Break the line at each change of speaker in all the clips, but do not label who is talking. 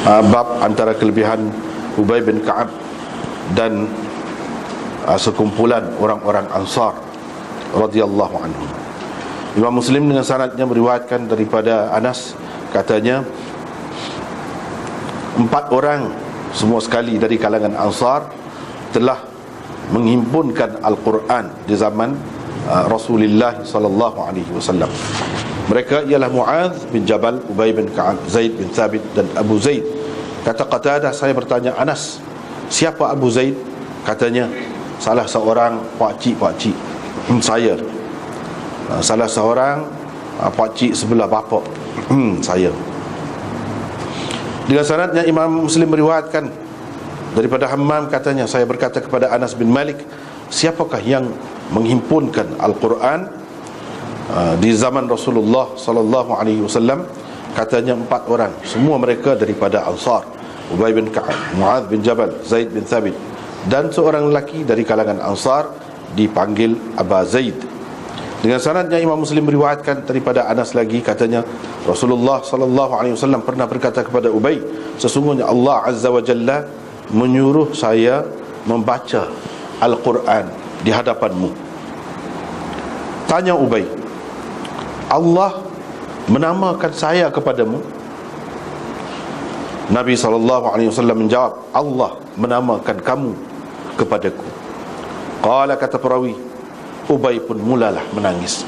bab antara kelebihan Ubay bin Ka'ab dan sekumpulan orang-orang Ansar radhiyallahu anhum. Imam Muslim dengan sanadnya meriwayatkan daripada Anas, katanya 4 orang semua sekali dari kalangan Ansar telah menghimpunkan Al-Quran di zaman Rasulullah sallallahu alaihi wasallam. Mereka ialah Mu'adz bin Jabal, Ubay bin Ka'ab, Zaid bin Thabit dan Abu Zaid. Kata Qatadah, saya bertanya Anas, siapa Abu Zaid? Katanya, salah seorang pakcik saya, salah seorang pakcik sebelah bapa saya. Dengan sanadnya Imam Muslim meriwayatkan daripada Hammam, katanya, saya berkata kepada Anas bin Malik, siapakah yang menghimpunkan Al-Quran di zaman Rasulullah sallallahu alaihi wasallam? Katanya 4 orang, semua mereka daripada Ansar, Ubay bin Ka'ab, Mu'adz bin Jabal, Zaid bin Thabit, dan seorang lelaki dari kalangan Ansar dipanggil Aba Zaid. Dengan sanadnya Imam Muslim meriwayatkan daripada Anas lagi, katanya Rasulullah sallallahu alaihi wasallam pernah berkata kepada Ubay, sesungguhnya Allah azza wa jalla menyuruh saya membaca Al-Quran di hadapanmu. Tanya Ubay, Allah menamakan saya kepadamu? Nabi SAW menjawab, Allah menamakan kamu kepadaku. Qala, kata perawi, Ubay pun mulalah menangis.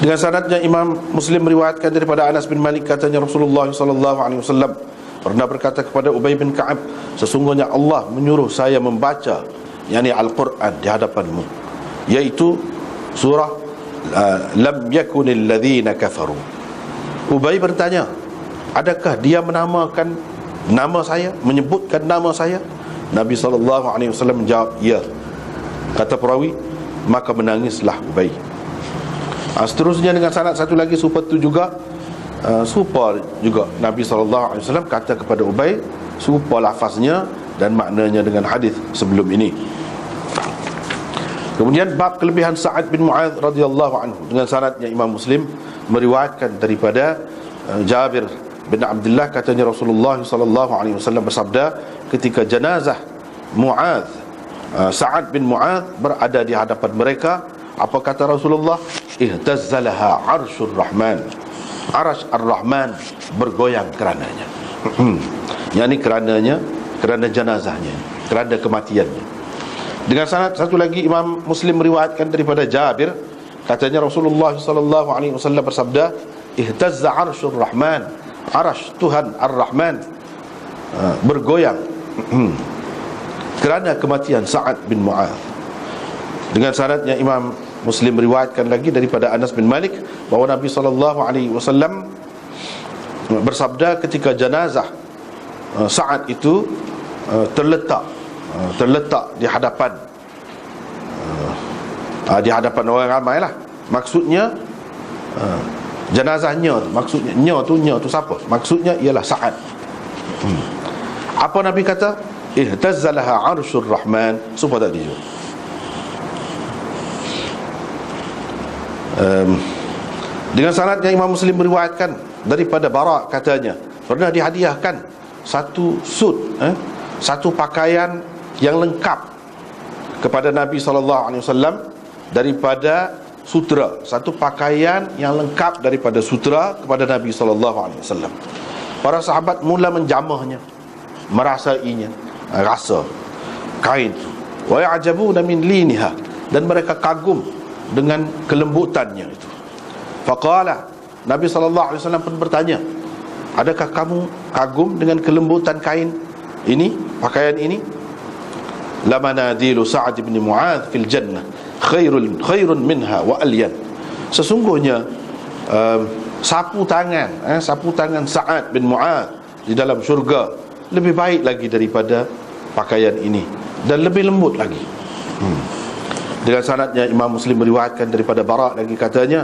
Dengan sanadnya Imam Muslim meriwayatkan daripada Anas bin Malik, katanya Rasulullah SAW pernah berkata kepada Ubay bin Ka'ab, sesungguhnya Allah menyuruh saya membaca Al-Quran di hadapanmu, yaitu surah Lam yakunil ladzina kafaru. Ubay bertanya, adakah dia menamakan nama saya, menyebutkan nama saya? Nabi SAW menjawab, ya. Kata perawi, maka menangislah Ubay. Seterusnya dengan sanad satu lagi serupa juga Nabi SAW kata kepada Ubay, serupa lafaznya dan maknanya dengan hadis sebelum ini. Kemudian bab kelebihan Sa'ad bin Mu'adz radhiyallahu anhu, dengan sanadnya Imam Muslim meriwayatkan daripada Jabir bin Abdullah, katanya Rasulullah sallallahu alaihi wasallam bersabda, ketika jenazah Mu'adz, Sa'ad bin Mu'adz berada di hadapan mereka, apa kata Rasulullah? Ihtazzalaha arsyur rahman, arasy ar-rahman bergoyang kerananya. Yani kerana jenazahnya, kerana kematiannya. Dengan sanad satu lagi Imam Muslim meriwayatkan daripada Jabir, katanya Rasulullah sallallahu alaihi wasallam bersabda, ihtazza arsyur rahman, arasy Tuhan ar-Rahman bergoyang kerana kematian Sa'ad bin Mu'adz. Dengan sanadnya Imam Muslim meriwayatkan lagi daripada Anas bin Malik bahawa Nabi sallallahu alaihi wasallam bersabda ketika jenazah Sa'ad itu terletak di hadapan orang ramai lah. Maksudnya jenazahnya, maksudnya nya tu siapa? Maksudnya ialah Sa'ad. Apa Nabi kata? Ihtazzalaha arsyur rahman, supaya tak dijawab. Dengan sanadnya Imam Muslim meriwayatkan daripada Bara, katanya pernah dihadiahkan satu satu pakaian yang lengkap kepada Nabi SAW daripada sutra, satu pakaian yang lengkap daripada sutra kepada Nabi SAW. Para sahabat mula menjamahnya, merasainya, rasa kain itu, wa ya'jabuna min liniha, dan mereka kagum dengan kelembutannya itu. Faqala, Nabi SAW pun bertanya, adakah kamu kagum dengan kelembutan kain ini, pakaian ini? Lamanadilu Sa'ad bin Mu'adz fil jannah khairun minha wa alyan. Sesungguhnya sapu tangan Sa'ad bin Mu'adz di dalam syurga lebih baik lagi daripada pakaian ini, dan lebih lembut lagi. Dengan sanadnya Imam Muslim meriwayatkan daripada Bara lagi, katanya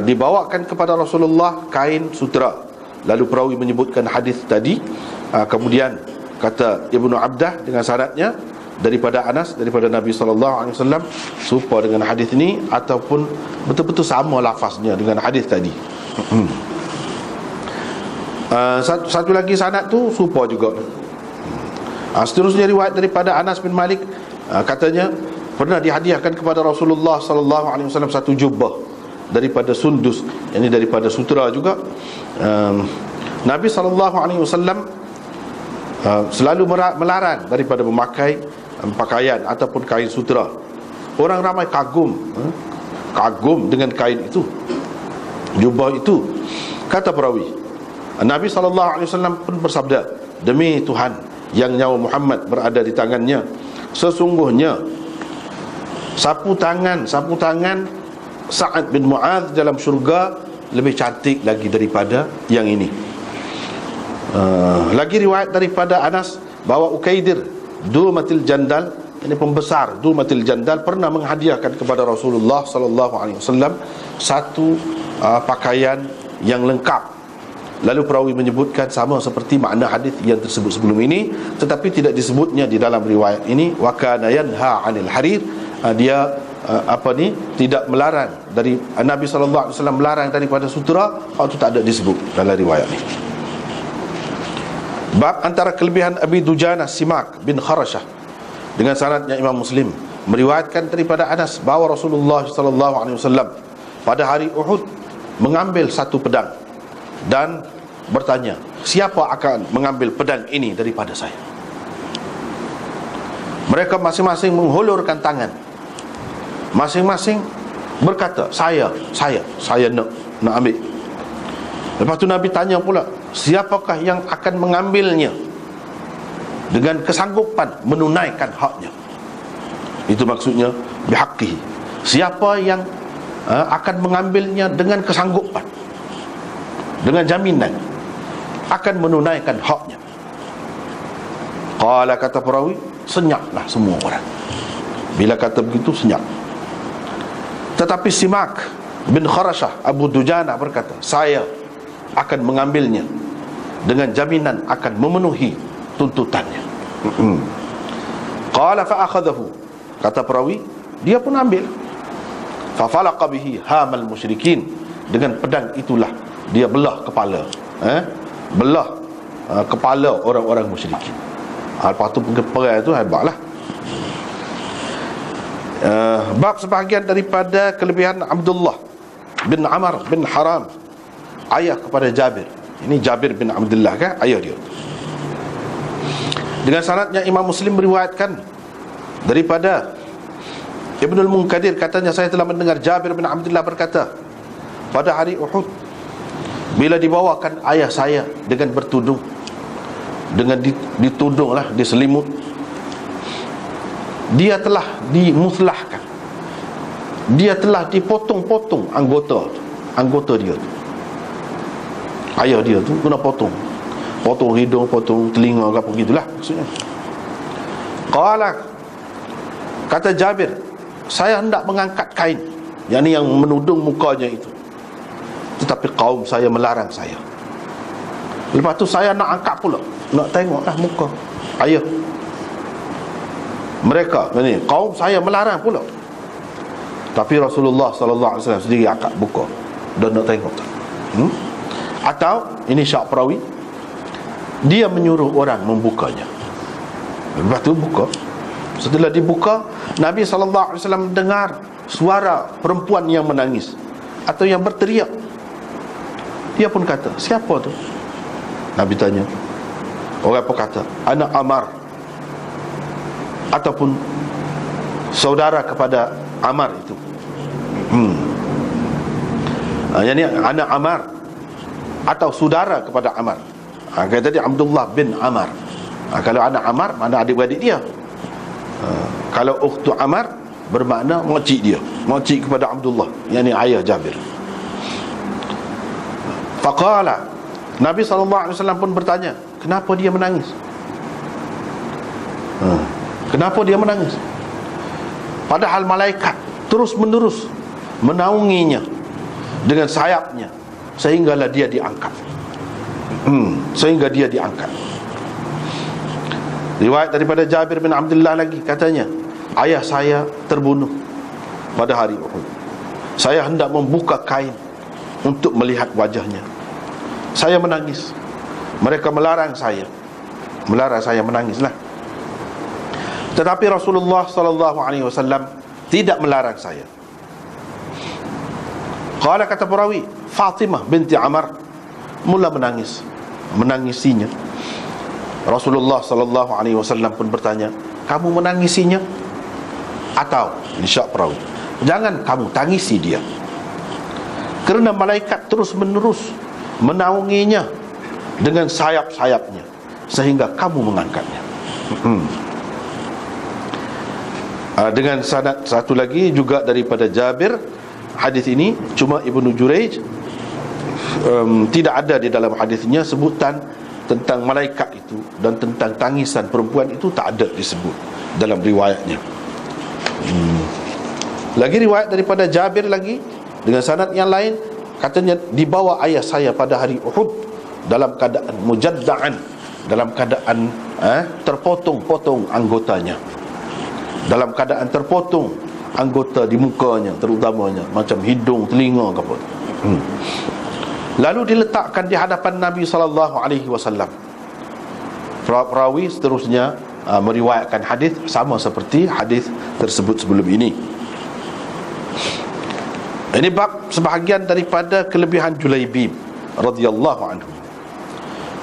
dibawakan kepada Rasulullah kain sutra. Lalu perawi menyebutkan hadis tadi. Kemudian kata Ibnu Abdah dengan sanadnya daripada Anas, daripada Nabi SAW, serupa dengan hadis ini ataupun betul-betul sama lafaznya dengan hadis tadi. Satu lagi sanad tu serupa juga. Seterusnya riwayat daripada Anas bin Malik, katanya pernah dihadiahkan kepada Rasulullah sallallahu alaihi wasallam satu jubah daripada sundus, ini daripada sutera juga. Nabi sallallahu alaihi wasallam selalu melarang daripada memakai pakaian ataupun kain sutera. Orang ramai kagum dengan kain itu, jubah itu. Kata perawi, Nabi sallallahu alaihi wasallam pun bersabda, demi Tuhan yang nyawa Muhammad berada di tangannya, sesungguhnya sapu tangan Sa'ad bin Mu'adz dalam syurga lebih cantik lagi daripada yang ini. Lagi riwayat daripada Anas bahawa Ukaidir Dumatil Jandal, ini pembesar Dumatil Jandal, pernah menghadiahkan kepada Rasulullah sallallahu alaihi wasallam satu pakaian yang lengkap. Lalu perawi menyebutkan sama seperti makna hadis yang tersebut sebelum ini, tetapi tidak disebutnya di dalam riwayat ini wa kana yanha 'anil harir. Dia tidak melarang dari Nabi sallallahu alaihi wasallam, melarang daripada sutera. Hal itu tak ada disebut dalam riwayat ini. Bab antara kelebihan Abi Dujana Simak bin Kharashah, dengan sanadnya Imam Muslim meriwayatkan daripada Anas bahawa Rasulullah sallallahu alaihi wasallam pada hari Uhud mengambil satu pedang dan bertanya, siapa akan mengambil pedang ini daripada saya? Mereka masing-masing menghulurkan tangan, masing-masing berkata, saya nak ambil. Lepas tu Nabi tanya pula, siapakah yang akan mengambilnya dengan kesanggupan menunaikan haknya? Itu maksudnya bihaqqihi. Siapa yang akan mengambilnya dengan kesanggupan, dengan jaminan akan menunaikan haknya? Qala, kata perawi, senyaplah semua orang. Bila kata begitu, senyap. Tetapi Simak bin Kharashah Abu Dujana berkata, saya akan mengambilnya dengan jaminan akan memenuhi tuntutannya. Qala fa akhadahu, kata perawi, dia pun ambil. Fa falaqa bihi hamal musyrikin, dengan pedang itulah dia belah kepala kepala orang-orang musyrikin. Lepas tu perang itu hebatlah. Bab sebahagian daripada kelebihan Abdullah bin Amr bin Haram, ayah kepada Jabir. Ini Jabir bin Abdullah kan, ayah dia. Dengan sanadnya Imam Muslim meriwayatkan daripada Ibnul Munkadir, katanya saya telah mendengar Jabir bin Abdullah berkata, pada hari Uhud bila dibawakan ayah saya dengan bertudung, dengan ditudunglah, diselimut, dia telah dimuslahkan, dia telah dipotong-potong anggota dia tu. Ayah dia tu kena potong hidung, potong telinga, apa gitulah maksudnya. Qala, kata Jabir, saya hendak mengangkat kain, yakni yang menudung mukanya itu, tetapi kaum saya melarang saya. Lepas tu saya nak angkat pula, nak tengoklah muka ayah. Mereka ni, kaum saya melarang pula, tapi Rasulullah sallallahu alaihi wasallam sendiri angkat buka dan nak tengok. Atau ini syak perawi, dia menyuruh orang membukanya. Lepas tu buka. Setelah dibuka, Nabi sallallahu alaihi wasallam dengar suara perempuan yang menangis atau yang berteriak. Dia pun kata, siapa tu? Nabi tanya. Orang pun kata, anak Ammar, ataupun saudara kepada Ammar itu. Yang ni anak Ammar atau saudara kepada Ammar. Kata tadi Abdullah bin Ammar. Kalau anak Ammar, mana adik-beradik dia. Kalau ukhtu Ammar, bermakna makcik dia, makcik kepada Abdullah, yang ni ayah Jabir. Faqala, Nabi SAW pun bertanya, kenapa dia menangis? Kenapa dia menangis? Padahal malaikat terus menerus menaunginya dengan sayapnya, sehinggalah dia diangkat. Sehingga dia diangkat. Riwayat daripada Jabir bin Abdullah lagi, katanya, ayah saya terbunuh pada hari Uhud. Saya hendak membuka kain untuk melihat wajahnya. Saya menangis mereka melarang saya menangislah. Tetapi Rasulullah sallallahu alaihi wasallam tidak melarang saya. Qala, kata perawi, Fatimah binti Amr mula menangisinya. Rasulullah sallallahu alaihi wasallam pun bertanya, kamu menangisinya? Atau, ini syak perawi, jangan kamu tangisi dia, kerana malaikat terus menerus menaunginya dengan sayap-sayapnya sehingga kamu mengangkatnya. Dengan sanad satu lagi juga daripada Jabir. Hadis ini cuma Ibnu Jurayj tidak ada di dalam hadisnya sebutan tentang malaikat itu, dan tentang tangisan perempuan itu tak ada disebut dalam riwayatnya. Lagi riwayat daripada Jabir lagi dengan sanad yang lain, katanya dibawa ayah saya pada hari Uhud dalam keadaan mujadda'an, dalam keadaan terpotong-potong anggotanya, dalam keadaan terpotong anggota di mukanya, terutamanya macam hidung, telinga ke apa. Lalu diletakkan di hadapan Nabi sallallahu alaihi wasallam. Perawi seterusnya meriwayatkan hadis sama seperti hadis tersebut sebelum ini. Ini bab sebahagian daripada kelebihan Julaibib radhiyallahu anhu.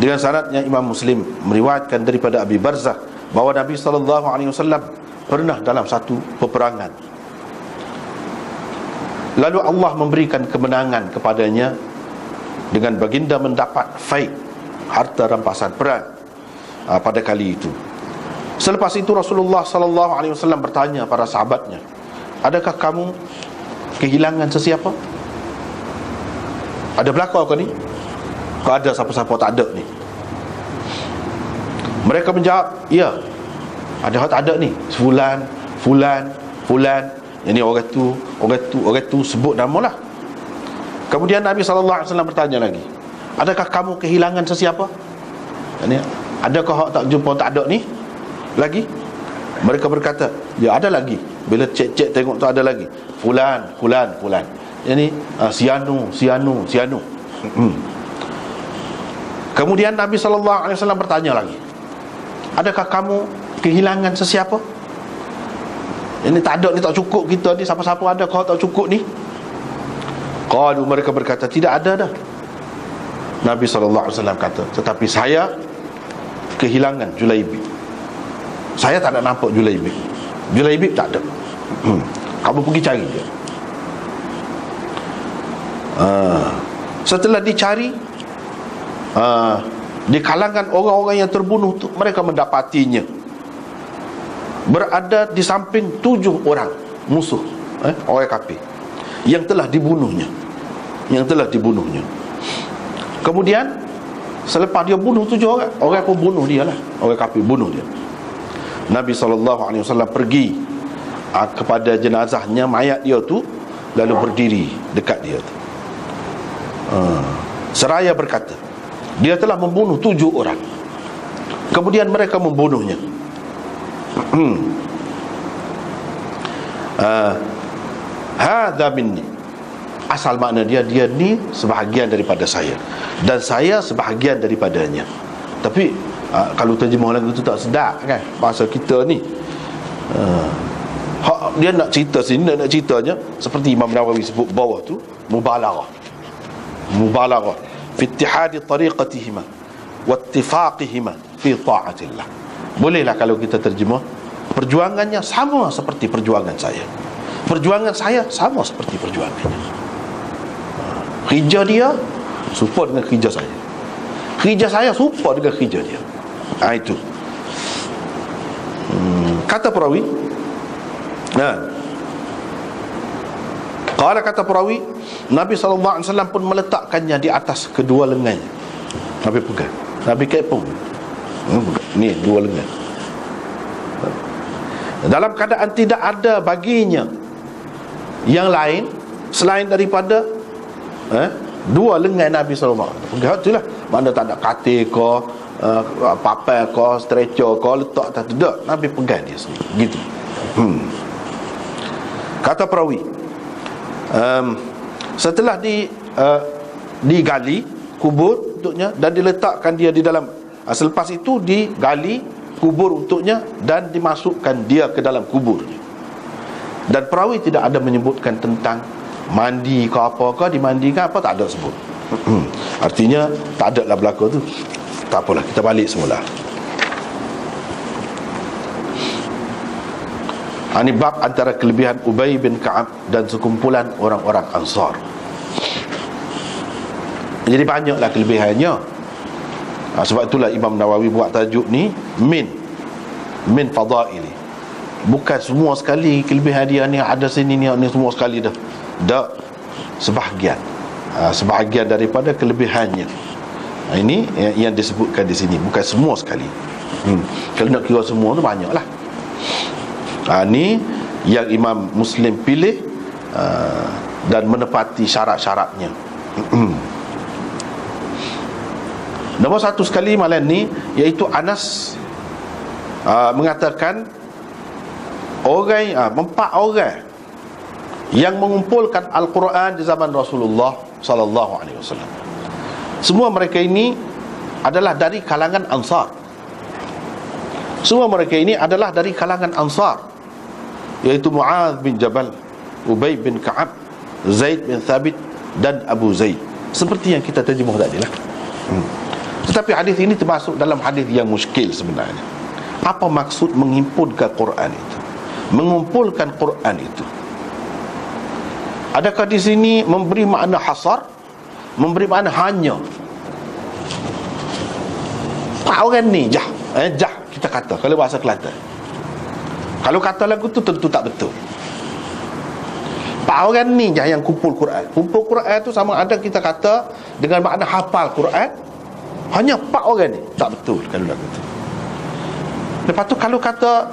Dengan sanadnya Imam Muslim meriwayatkan daripada Abi Barzah bahawa Nabi sallallahu alaihi wasallam pernah dalam satu peperangan, lalu Allah memberikan kemenangan kepadanya dengan baginda mendapat fai, harta rampasan perang pada kali itu. Selepas itu Rasulullah sallallahu alaihi wasallam bertanya para sahabatnya, adakah kamu kehilangan sesiapa? Ada belakang kau ni? Kau ada siapa-siapa? Tak ada ni. Mereka menjawab, ya, ada tak ada ni, fulan. Ini orang tu sebut nama lah. Kemudian Nabi SAW bertanya lagi, adakah kamu kehilangan sesiapa? Ini, adakah tak jumpa tak ada ni lagi? Mereka berkata, ya ada lagi. Bila cek tengok tu ada lagi, fulan. Ini sianu. Kemudian Nabi SAW bertanya lagi, adakah kamu kehilangan sesiapa? Ini tak ada ni, tak cukup kita ni, siapa-siapa ada kau tak cukup ni? Qalu, mereka berkata, tidak ada dah. Nabi SAW kata, tetapi saya kehilangan Julaibib. Saya tak nak nampak Julaibib tak ada. Kamu pergi cari dia. Setelah dicari, di kalangan orang-orang yang terbunuh tu, mereka mendapatinya berada di samping 7 orang musuh, orang kafir yang telah dibunuhnya. Kemudian selepas dia bunuh 7 orang pun bunuh dia lah, orang kafir bunuh dia. Nabi SAW pergi kepada jenazahnya, mayat dia tu, lalu berdiri dekat dia tu, seraya berkata, dia telah membunuh 7 orang. Kemudian mereka membunuhnya. Hadza minni, asal makna dia ni sebahagian daripada saya, dan saya sebahagian daripadanya. Tapi kalau terjemah lagu tu tak sedap kan, bahasa kita ni. Dia nak cerita sini, nak ceritanya seperti Imam Nawawi sebut bawah tu, mubalaghah fi ittihadi tariqatihima wa ittifaqihima fi ta'atillah. Bolehlah kalau kita terjemah, perjuangannya sama seperti perjuangan saya, perjuangan saya sama seperti perjuangannya. Hijrah dia serupa dengan hijrah saya, hijrah saya serupa dengan hijrah dia. Itu kata perawi. Qala, kata perawi, Nabi SAW pun meletakkannya di atas kedua lengannya. Nabi pegang, Nabi kepung ni 2 lengan, dalam keadaan tidak ada baginya yang lain selain daripada 2 lengan Nabi SAW. Pegang itulah, mana tak ada katil ke, papai ke, stretcher ke, letak tak, tidak. Nabi pegang dia sendiri gitu. Kata perawi, setelah digali kubur, untuknya dan diletakkan dia di dalam. Selepas itu digali kubur untuknya dan dimasukkan dia ke dalam kubur. Dan perawi tidak ada menyebutkan tentang mandi ke apa ke, dimandikan apa, tak ada sebut. Artinya tak ada lah berlaku tu. Tak apalah, kita balik semula. Ini bab antara kelebihan Ubay bin Ka'ab dan sekumpulan orang-orang Ansar. Jadi banyaklah kelebihannya. Sebab itulah Imam Nawawi buat tajuk ni min fadaili. Bukan semua sekali kelebihan dia ni ada sini ni semua sekali dah. Tak, sebahagian. Sebahagian daripada kelebihannya. Ini yang disebutkan di sini, bukan semua sekali. Kalau nak kira semua tu banyaklah. Ini yang Imam Muslim pilih dan menepati syarat-syaratnya. Nombor satu sekali malam ni, iaitu Anas mengatakan empat orang yang mengumpulkan Al-Quran di zaman Rasulullah sallallahu alaihi wasallam. Semua mereka ini adalah dari kalangan Ansar. Semua mereka ini adalah dari kalangan Ansar, iaitu Mu'adz bin Jabal, Ubay bin Ka'ab, Zaid bin Thabit dan Abu Zaid. Seperti yang kita terjemah tadi lah. Tetapi hadis ini termasuk dalam hadis yang muskil sebenarnya. Apa maksud menghimpunkan Quran itu, mengumpulkan Quran itu? Adakah di sini memberi makna hasar, memberi makna hanya? Pak orang ni jah kita kata kalau bahasa Kelantan. Kalau kata lagu tu tentu tak betul. Pak orang ni jah yang kumpul Quran. Kumpul Quran tu sama ada kita kata dengan makna hafal Quran, hanya 4 orang ni, tak betul kalau lagu tu. Lepas tu kalau kata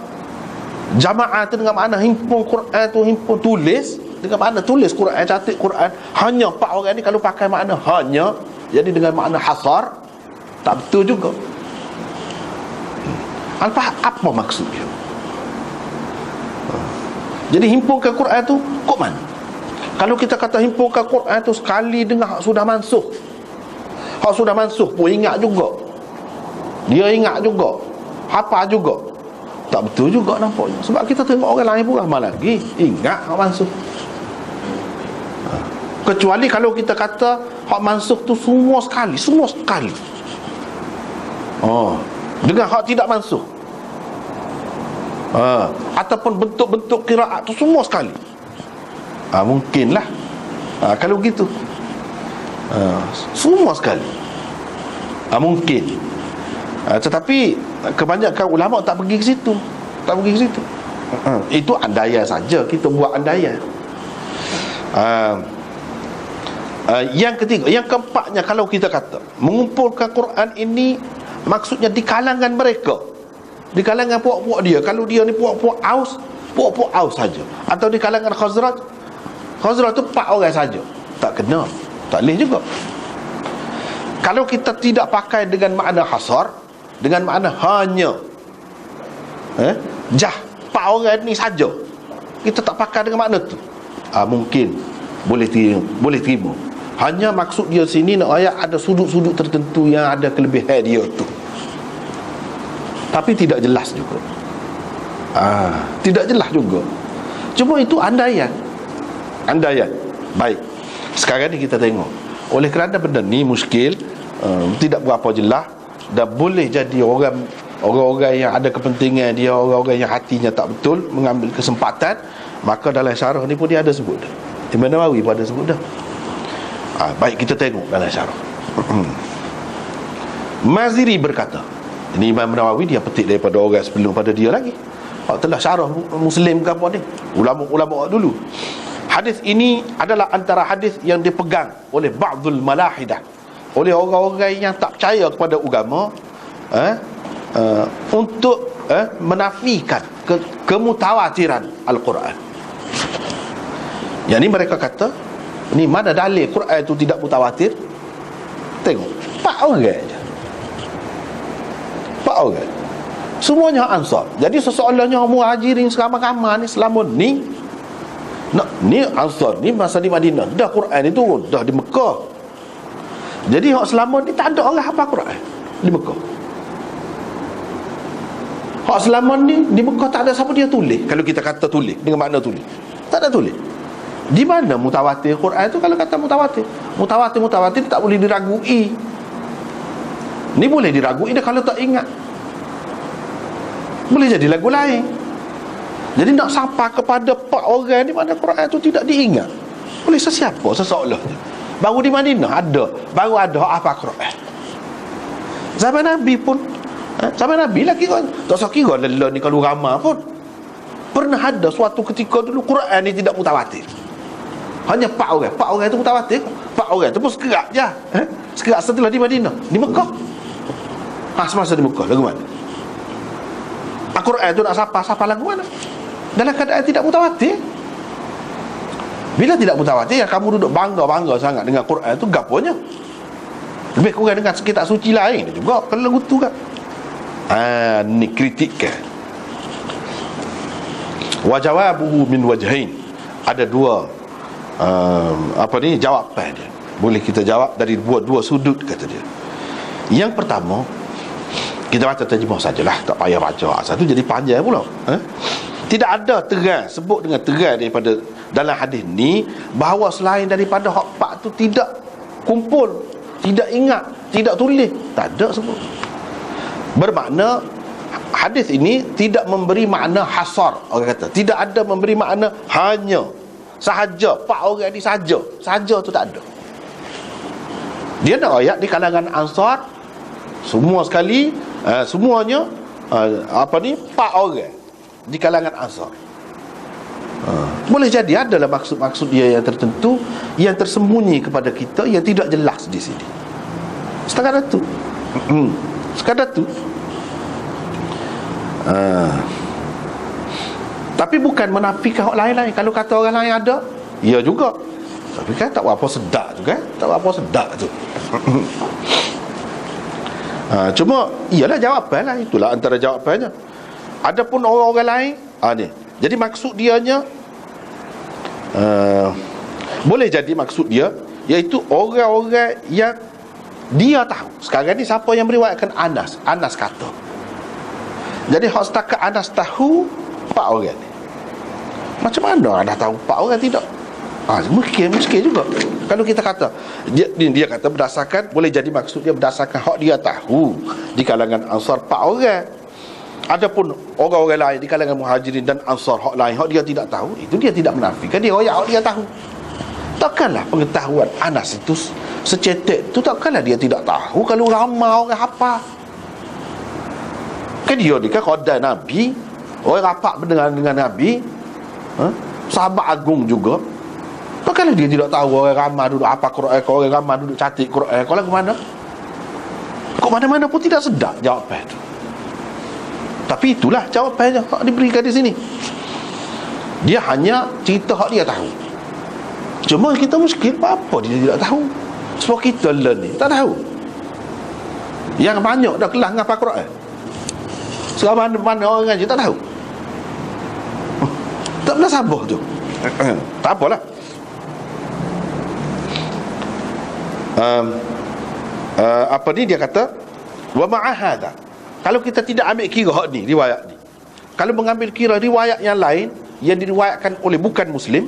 jamaah tu dengan makna himpun Quran tu, himpun tulis, dengan makna tulis Quran, catat Quran, hanya 4 orang ni, kalau pakai makna hanya, jadi dengan makna hasar, tak betul juga. Apa maksudnya? Jadi himpunkan Quran tu kok mana? Kalau kita kata himpunkan Quran tu sekali dengar sudah mansuh, hak sudah mansuh pun ingat juga, dia ingat juga, hafal juga, tak betul juga nampaknya. Sebab kita tengok orang lain pun ramai lagi ingat hak mansuh. Kecuali kalau kita kata hak mansuh tu semua sekali dengan hak tidak mansuh, ataupun bentuk-bentuk qiraat tu semua sekali, mungkinlah. Kalau gitu semua sekali, mungkin. Tetapi kebanyakan ulama tak pergi ke situ, Itu andaian saja, kita buat andaian. Yang ketiga, yang keempatnya, kalau kita kata mengumpulkan Quran ini maksudnya di kalangan mereka, di kalangan puak-puak dia. Kalau dia ni puak-puak Aus saja, atau di kalangan Khazraj tu 4 orang saja, tak kena, tak boleh juga. Kalau kita tidak pakai dengan makna hasar, dengan makna hanya jah 4 orang ni saja, kita tak pakai dengan makna tu, mungkin boleh terima. Hanya maksud dia sini nak ayat ada sudut-sudut tertentu yang ada kelebihan dia tu, tapi tidak jelas juga. Tidak jelas juga. Cuma itu andaian. Baik, sekarang ni kita tengok, oleh kerana benda ni muskil, tidak berapa jelas, dan boleh jadi orang-orang yang ada kepentingan dia, orang-orang yang hatinya tak betul, mengambil kesempatan. Maka dalam syarah ni pun dia ada sebut dah, Imam Nawawi pun ada sebut dah. Baik, kita tengok dalam syarah. Maziri berkata, ini Imam Nawawi dia petik daripada orang sebelum pada dia lagi, telah syarah Muslim ke apa ni, ulama-ulama dulu. Hadis ini adalah antara hadis yang dipegang oleh ba'dul malahidah, oleh orang-orang yang tak percaya kepada agama, untuk menafikan kemutawatiran Al-Quran. Yang ni mereka kata, ni mana dalil Quran itu tidak mutawatir? Tengok, 4 orang je, 4 orang, semuanya Ansar. Jadi sesoalnya muhajirin seramai-ramai ni selama ni, ni Ansar ni masa di Madinah, dah Quran itu turun, dah di Mekah. Jadi hak selama ni tak ada orang hafal Quran di Mekah. Hak selama ni di Mekah tak ada siapa dia tulis. Kalau kita kata tulis dengan makna tulis, tak ada tulis. Di mana mutawatir Quran tu? Kalau kata mutawatir, mutawatir tak boleh diragui. Ni boleh diragui dah kalau tak ingat. Boleh jadi lagu lain. Jadi nak sampai kepada 4 orang ni mana Quran tu tidak diingat oleh sesiapa, seseolah. Baru di Madinah ada, baru ada apa Quran. Zaman Nabi pun, zaman Nabi lagi kan tak usah kira lelah ni kalau ramai pun. Pernah ada suatu ketika dulu Quran ni tidak mutawatir. Hanya 4 orang tu mutawatir. 4 orang tu pun sekerak je. Sekerak setelah di Madinah, di Mekah. Semasa di Mekah lagu mana? Al-Quran tu nak siapa lagu mana? Dalam keadaan tidak mutawatir. Bila tidak mutawatir, yang kamu duduk bangga sangat dengan Quran tu, gaponya? Lebih kurang dengan kitab suci lain juga kalau lagu tu kan. Ni kritikkan. Wa jawabuhu min wajhain. Ada dua jawapan dia. Boleh kita jawab dari dua sudut, kata dia. Yang pertama, kita baca terjemah sajalah, tak payah baca satu jadi panjang pula. Tidak ada terang, sebut dengan terang daripada dalam hadis ni bahawa selain daripada hak 4 tu tidak kumpul, tidak ingat, tidak tulis, tak ada sebut. Bermakna hadis ini tidak memberi makna hasar. Orang kata tidak ada memberi makna hanya sahaja 4 orang ni saja tu tak ada. Dia nak ayat di kalangan Ansar semua sekali, semuanya 4 orang di kalangan Ansar. Boleh jadi adalah maksud dia yang tertentu, yang tersembunyi kepada kita, yang tidak jelas di sini. Sekadar tu. Sekadar tu. Tapi bukan menafikan orang lain-lain. Kalau kata orang lain ada, ya juga. Tapi kan tak berapa sedap juga, tak berapa sedap tu. Cuma iyalah jawapan lah. Itulah antara jawapannya. Adapun orang-orang lain ni. Jadi maksud dianya boleh jadi maksud dia iaitu orang-orang yang dia tahu. Sekarang ni siapa yang meriwayatkan Anas kata. Jadi hak setakat Anas tahu 4 orang ni. Macam mana Anas tahu 4 orang tidak? Mungkin juga. Kalau kita kata dia kata berdasarkan, boleh jadi maksud dia berdasarkan hak dia tahu di kalangan Ansar 4 orang. Adapun orang-orang lain di kalangan Muhajirin dan Ansar hak lain hak dia tidak tahu, itu dia tidak menafikan, dia royak hak dia tahu. Takkanlah pengetahuan Anas itu secetek tu, takkanlah dia tidak tahu kalau ramai orang hafal. Kan dia ni kan khadam Nabi, orang rapat mendengar dengan Nabi, sahabat agung juga. Takkanlah dia tidak tahu orang ramai duduk hafal Quran, orang ramai duduk catat Quran. Kau lagu mana? Kok mana-mana pun tidak sedap jawapan itu. Tapi itulah jawapannya hak diberikan di sini. Dia hanya cerita hak dia tahu. Cuma kita muskil, apa dia tidak tahu? Sebab kita learn ni tak tahu. Yang banyak dah kelas ngapal Quran. Sekarang mana orang ngaji tak tahu. Tak pernah sabar tu. Tak apalah. Apa ni dia kata, wa ma'ahada. Kalau kita tidak ambil kira hak ni, riwayat ni, kalau mengambil kira riwayat yang lain yang diriwayatkan oleh bukan Muslim,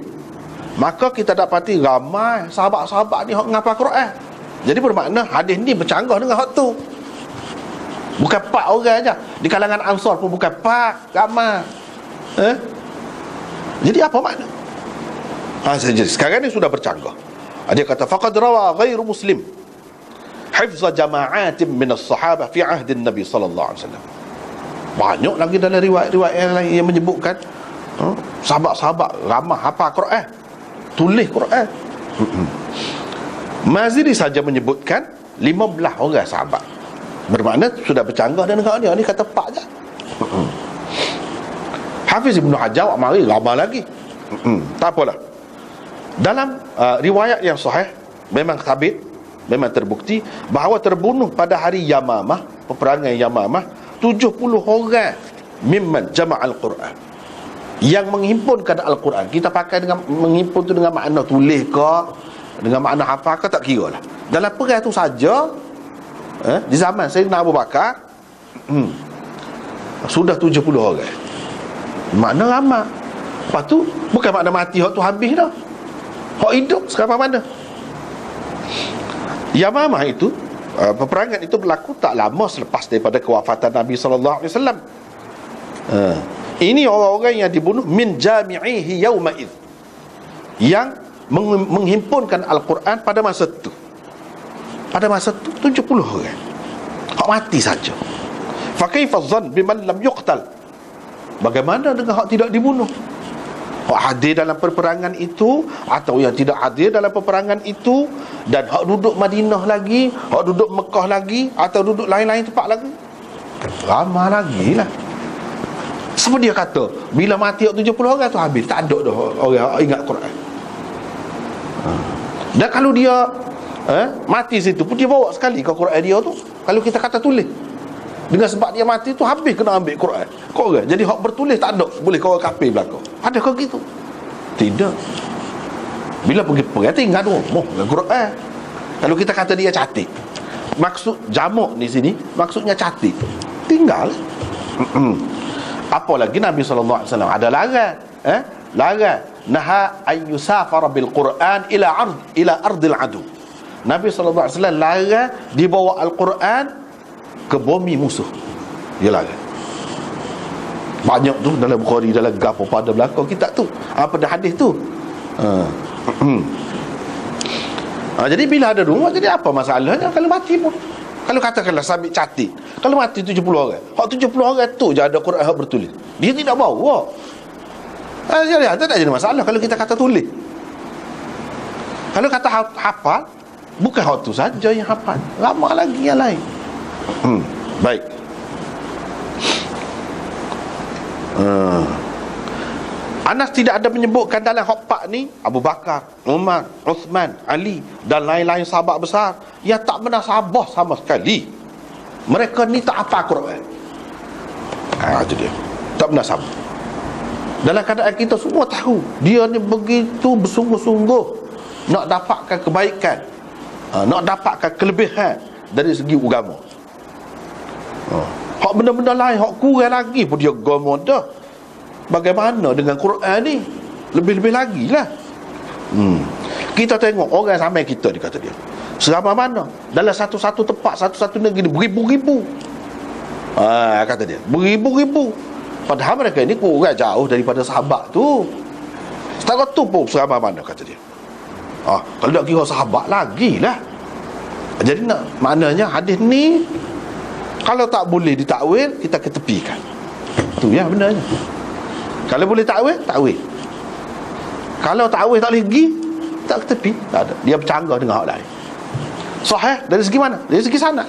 maka kita dapati ramai sahabat-sahabat ni hak ngapal Quran. Jadi bermakna hadis ni bercanggah dengan hak tu. Bukan 4 orang aja. Di kalangan Ansar pun bukan 4, ramai. Jadi apa makna? Sekarang ni sudah bercanggah. Dia kata faqad rawa ghairu Muslim hifza jama'atin min as-sahabah fi ahdi Nabi sallallahu alaihi wasallam. Banyak lagi dalam riwayat-riwayat yang lain yang menyebutkan sahabat-sahabat ramai hafal Quran, tulis Quran. Maziri saja menyebutkan 15 orang sahabat. Bermakna sudah bercanggah dengan hak ni. Ni kata 4 je. Hafiz Ibn Hajar mari ramai lagi. Tak apalah. Dalam riwayat yang sahih memang sabit, memang terbukti bahawa terbunuh pada hari Yamamah, peperangan Yamamah, 70 orang mimman jama'al Quran, yang menghimpunkan Al-Quran. Kita pakai dengan menghimpun tu dengan makna tulis ke, dengan makna hafal ke, tak kira lah. Dalam perang tu saja, di zaman Sayyidina Abu Bakar, sudah 70 orang. Makna ramai. Lepas tu bukan makna mati hak tu habis dah. Hak hidup sekarang mana? Yamamah itu, peperangan itu berlaku tak lama selepas daripada kewafatan Nabi sallallahu alaihi wasallam. Ini orang-orang yang dibunuh min jami'ihi yauma'id, yang menghimpunkan Al-Quran pada masa itu. Pada masa itu 70 orang hak mati saja. Fa kaifa dhann biman lam yuqtal? Bagaimana dengan hak tidak dibunuh? Hak hadir dalam peperangan itu atau yang tidak hadir dalam peperangan itu, dan hak duduk Madinah lagi, hak duduk Mekah lagi, atau duduk lain-lain tempat lagi, ramai lagi lah. Sebab dia kata bila mati 70 orang tu habis, tak ada dah orang ingat Quran. Dan kalau dia mati situ pun, dia bawa sekali ke Quran dia tu. Kalau kita kata tulis, dengan sebab dia mati tu habis kena ambil Quran Quran. Jadi hak bertulis tak ada, boleh kau kafir belakang. Ada ke gitu? Tidak. Bila pergi perang tinggal rumah Quran. Kalau kita kata dia catik, maksud jamak di sini maksudnya catik, tinggal. Apalagi Nabi sallallahu alaihi wasallam ada larang, naha an yusafara bil Quran ila ardil adu. Nabi sallallahu alaihi wasallam larang dibawa Al-Quran ke bumi musuh. Dia larang. Banyak tu dalam Bukhari, dalam gapo pada belakang kitab tu, pada hadis tu. Jadi bila ada rumah, jadi apa masalahnya kalau mati pun? Kalau katakanlah sabit catik, kalau mati 70 orang, hak 70 orang tu je ada Quran hak bertulis, dia tidak bawa. Jadi tak ada masalah kalau kita kata tulis. Kalau kata hafal, bukan hak tu saja yang hafal, ramai lagi yang lain. Baik. Anas tidak ada menyebutkan dalam hak pak ni Abu Bakar, Umar, Uthman, Ali dan lain-lain sahabat besar yang tak pernah sabar sama sekali. Mereka ni tak hafal Quran. Itu dia, tak pernah sabar. Dalam keadaan kita semua tahu dia ni begitu bersungguh-sungguh nak dapatkan kebaikan, nak dapatkan kelebihan dari segi agama. Hak benda-benda lain, hak kurang lagi pun dia agama dah. Bagaimana dengan Quran ni? Lebih-lebih lagi lah. Kita tengok orang samai kita, dia kata dia seramai mana dalam satu-satu tempat, satu-satu negeri, beribu-ribu. Kata dia beribu-ribu. Padahal mereka ni kurang jauh daripada sahabat tu. Setara tu pun seramai mana, kata dia. Kalau nak kira sahabat lagi lah. Jadi nak, maknanya hadis ni kalau tak boleh ditakwil, kita ketepikan. Tu ya benarnya. Kalau boleh takwil, takwil. Kalau takwil tak boleh pergi, tak ketepi, tak ada. Dia bercanggah dengan hak lain. Sahih dari segi mana? Dari segi sanad.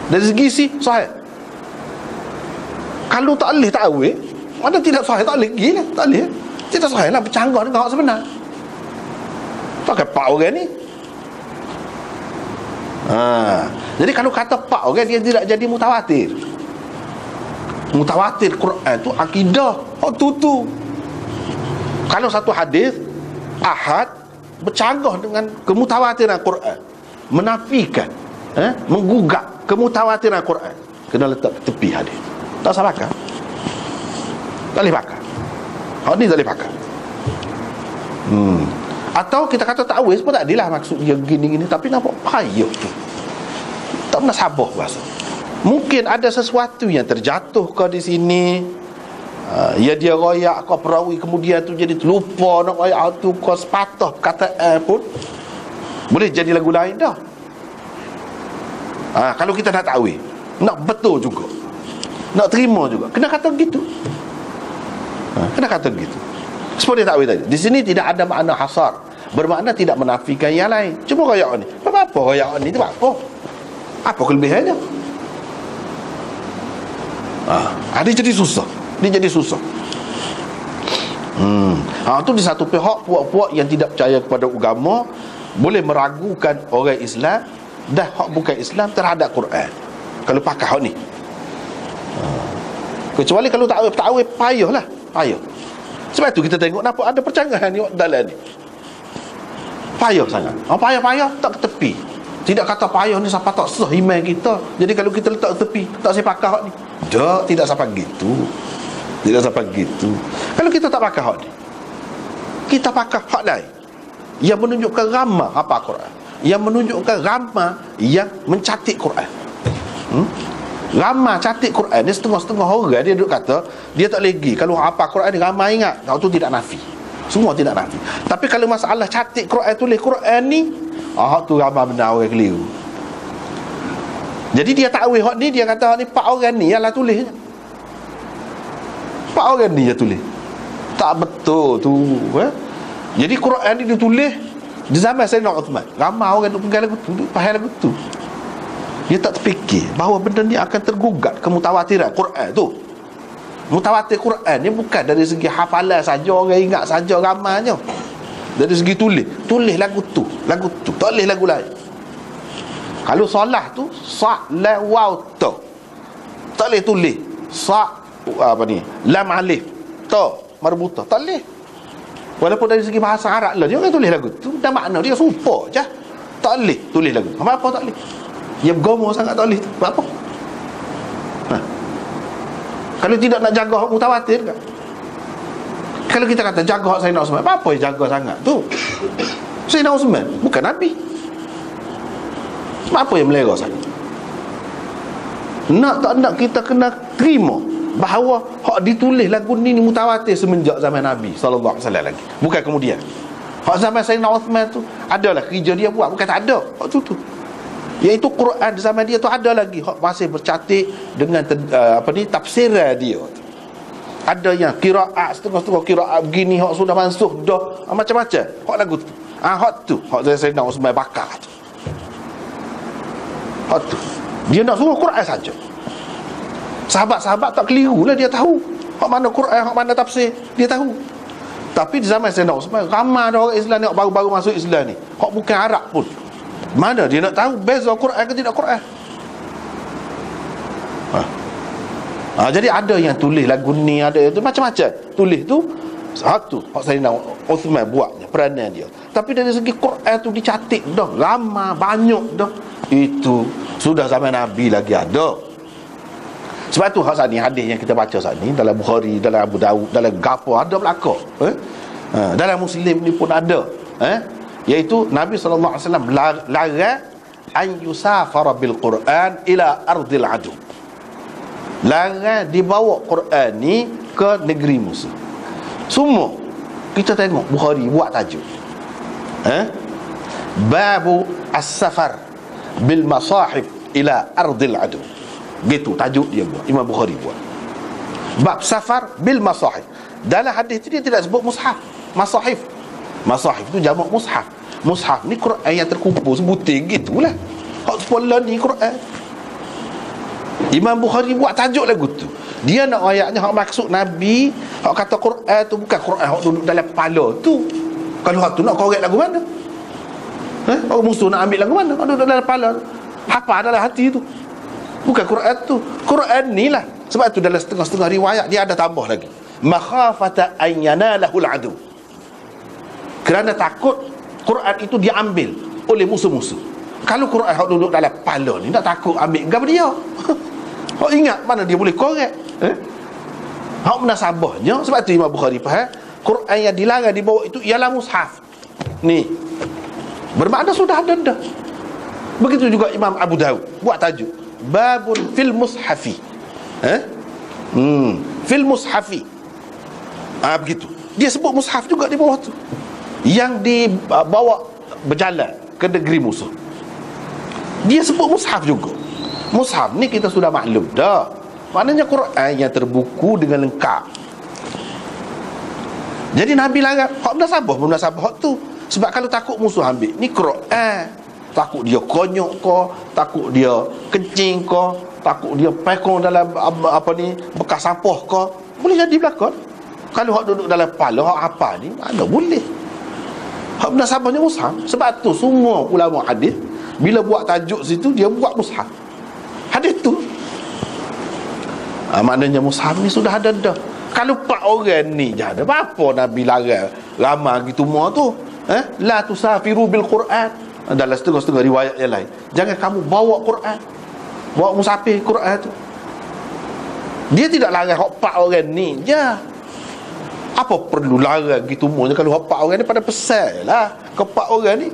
Dari segi isi sahih. Kalau tak boleh takwil, mana tidak sahih, tak boleh pergi lah. Tak boleh. Tidak sahih lah, bercanggah dengan hak sebenar. Pakai pak orang ni. Jadi kalau kata pak orang, dia tidak jadi mutawatir. Mutawatir Quran tu akidah, tu. Kalau satu hadis ahad bercanggah dengan kemutawatiran Quran, menafikan, menggugat kemutawatiran Quran, kena letak tepi hadis. Tak salah kan? Tak boleh pakai. Hak ni tak boleh pakai. Atau kita kata takwil pun tak adilah maksud dia gini-gini, tapi nampak payah tu. Tak pernah sabar bahasa. Mungkin ada sesuatu yang terjatuh kau di sini, ya dia royak kau perawi, kemudian tu jadi lupa nak royak tu, kau sepatah perkataan pun boleh jadi lagu lain dah. Kalau kita nak takwil, nak betul juga, nak terima juga, kena kata begitu. Kena kata begitu. Seperti takwil tadi, di sini tidak ada makna hasar, bermakna tidak menafikan yang lain. Cuma royak ni, apa royak ni tu apa? Apa kelebihannya? Dia jadi susah. Dia jadi susah. Itu di satu pihak, puak-puak yang tidak percaya kepada agama boleh meragukan orang Islam dan hak bukan Islam terhadap Quran kalau pakai hak ni. Kecuali kalau takwil payah lah, payah. Sebab tu kita tengok nampak ada percanggahan ni dalam ni. payah sangat. Payah-payah tak ke tepi. Tidak kata payah ni siapa tak sah iman kita. Jadi kalau kita letak ke tepi, tak saya pakai hak ni. Tidak sampai gitu. Tidak sampai gitu. Kalau kita tak pakai hak ni, kita pakai hak lain yang menunjukkan ramah apa Quran, yang menunjukkan ramah yang mencatik Quran. Ramah catik Quran ni setengah-setengah orang dia duduk kata dia tak lagi kalau apa Quran ni ramah ingat. Kau tu tidak nafi. Semua tidak nafi. Tapi kalau masalah catik Quran, tulis Quran ni, hak tu ramah benar orang keliru. Jadi dia tak tahu hak ni, dia kata hak ni 4 orang ni ialah tulis. 4 orang ni je tulis. Tak betul tu, Jadi Quran ni ditulis di zaman Sayyidina Uthman. Ramai orang duk pegang lagu tu, duk faham lagu tu. Dia tak terfikir bahawa benda ni akan tergugat kemutawatiran Quran tu. Mutawatir Quran ni bukan dari segi hafalan saja, orang ingat saja ramanya. Dari segi tulis lagu tu, tak boleh lagu lain. Kalau solah tu salawatu, tak boleh tulis lam alif ta marbuta, tak boleh. Walaupun dari segi bahasa Arab lah dia orang tulis lagu tu, dan makna dia serupa je. Tak boleh tulis lagu. Apa tak boleh? Dia bergomo sangat tak boleh. Apa? Kalau tidak nak jaga hak mutawatir kan? Kalau kita kata jaga hak Sayyidina Uthman, apa yang jaga sangat tu? Sayyidina Uthman bukan Nabi. Apa yang melera sangat? Nak tak nak kita kena terima bahawa hak ditulis lagu ni mutawatir semenjak zaman Nabi sallallahu alaihi wasallam lagi. Bukan kemudian. Hak zaman Sayyidina Uthman tu adalah kerja dia buat, bukan tak ada. Hak tu. Iaitu Quran di zaman dia tu ada lagi hak masih bercatik dengan tafsiran dia. Ada yang qiraat setengah-setengah qiraat begini hak sudah mansuh dah, macam-macam hak lagu tu. Hak tu hak Sayyidina Uthman bakar tu. Hak tu dia nak suruh Quran saja. Sahabat-sahabat tak keliru lah, dia tahu hak mana Quran, hak mana tafsir, dia tahu. Tapi di zaman Sayyidina Uthman ramai ada orang Islam ni baru-baru masuk Islam ni, hak bukan Arab pun. Mana dia nak tahu beza Quran ke tidak Quran? Jadi ada yang tulis lagu ni, ada yang tu macam-macam. Tulis tu satu hak Sayyidina Uthman buatnya, peranan dia. Tapi dari segi Quran tu dicatik dah, ramai banyak dah. Itu sudah zaman Nabi lagi ada. Sebab tu hak ni hadis yang kita baca saat ni dalam Bukhari, dalam Abu Daud, dalam Gapo ada belaka. Dalam Muslim ni pun ada. Iaitu Nabi SAW larang an yusafara bil Quran ila ardil adu. Larang dibawa Quran ni ke negeri musuh. Semua kita tengok Bukhari buat tajuk babu as-safar bil masahif ila ardil adu. Gitu tajuk dia buat, Imam Bukhari buat. Bab safar bil masahif. Dalam hadis tu dia tidak sebut mushaf, masahif. Masahif tu jamak mushaf. Mushaf ni Quran yang terkumpul sebutir gitulah. Hak sepolah ni Quran. Imam Bukhari buat tajuk lagu tu. Dia nak ayatnya hak maksud Nabi, hak kata Quran tu bukan Quran hak duduk dalam kepala tu. Kalau hak tu nak korek lagu mana? Orang musuh nak ambil lagu mana? Hak duduk dalam kepala. Apa dalam hati tu? Bukan Quran tu. Quran ni lah. Sebab tu dalam setengah-setengah riwayat dia ada tambah lagi. Makhafata an yanalahul adu. Kerana takut Quran itu diambil oleh musuh-musuh. Kalau Quran hak duduk dalam kepala ni, tak takut ambil gambar dia. Hak ingat mana dia boleh korek. Hak munasabahnya. Sebab tu Imam Bukhari faham Quran yang dilarang dibawa itu ialah mushaf. Ni bermakna sudah ada dah. Begitu juga Imam Abu Daud buat tajuk babun fil mushafi. Fil mushafi. Begitu. Dia sebut mushaf juga di bawah tu, yang dibawa berjalan ke negeri musuh. Dia sebut mushaf juga. Mushaf ni kita sudah maklum dah, maknanya Quran yang terbuku dengan lengkap. Jadi Nabi larang hak munasabah hak tu. Sebab kalau takut musuh ambil ni Quran, takut dia konyok ke, takut dia kencing ke, takut dia pekong dalam bekas sampah ke, boleh jadi belakang. Kalau hak duduk dalam kepala, hak apa ni, mana boleh. Hak munasabahnya mushaf. Sebab tu semua ulama hadis bila buat tajuk situ, dia buat mushaf hadis tu. Maknanya mushaf ni sudah ada dah. Kalau 4 orang ni je ada, apa Nabi larang ramai gitu semua tu? La tusafiru bil Quran. Dalam setengah-setengah riwayat yang lain, jangan kamu bawa Quran, bawa musafir Quran tu. Dia tidak larang hak 4 orang ni je. Apa perlu larang gitu semuanya kalau hak 4 orang ni pada pesan lah ke 4 orang ni.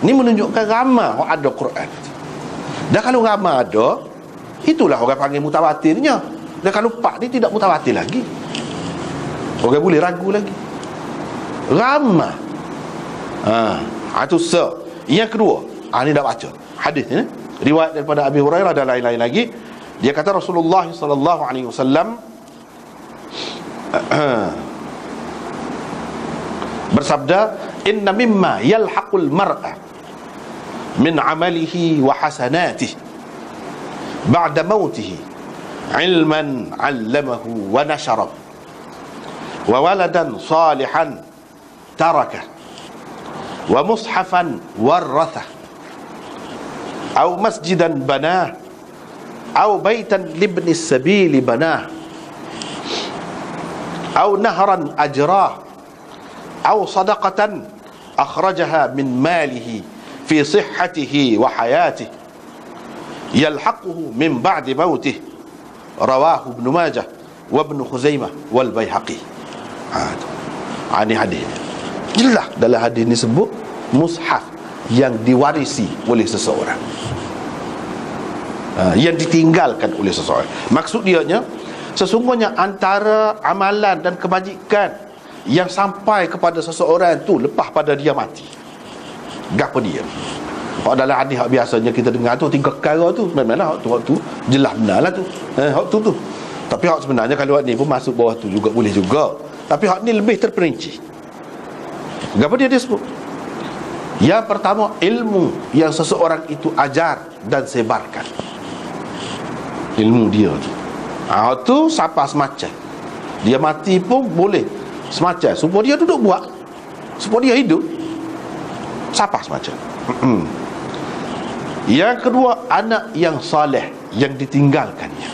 Ni menunjukkan ramai hak ada Quran. Dan kalau ramai ada, itulah orang panggil mutawatirnya. Dan kalau 4 ni tidak mutawatir lagi, orang boleh ragu lagi. Ramai. Itu so. Yang kedua, ini dah baca hadis ni, riwayat daripada Abi Hurairah dan lain-lain lagi. Dia kata Rasulullah sallallahu alaihi wasallam bersabda, inna mimma yalhaqul mar'a min amalihi wa hasanatihi ba'da mautihi ilman 'allamahu wa nashara wa waladan salihan taraka wa mushafan warrathah aw masjidan banah aw baitan libni sabili banah aw nahran ajrah aw sadaqatan akhrajaha min malihi fi sihhatihi wa hayatihi yalhaquhu min ba'di mautih. Rawahu Ibn Majah wa Ibn Khuzaimah wal Baihaqi. Ini hadis. Jelas dalam hadis ni sebut mushaf yang diwarisi oleh seseorang, yang ditinggalkan oleh seseorang. Maksud dia nya, sesungguhnya antara amalan dan kebajikan yang sampai kepada seseorang tu lepas pada dia mati, gapo dia. Kalau dalam hadis biasanya kita dengar tu 3 perkara tu, memanglah hak tu jelas benarlah tu. Hak tu. Tapi hak sebenarnya kalau hak ni pun masuk bawah tu juga, boleh juga. Tapi hak ni lebih terperinci. Gapo dia disebut? Yang pertama, ilmu yang seseorang itu ajar dan sebarkan. Ilmu dia tu. Tu siapa semacam dia mati pun boleh semacam supaya dia duduk buat, supaya dia hidup. Siapa semacam. Yang kedua, anak yang soleh yang ditinggalkannya.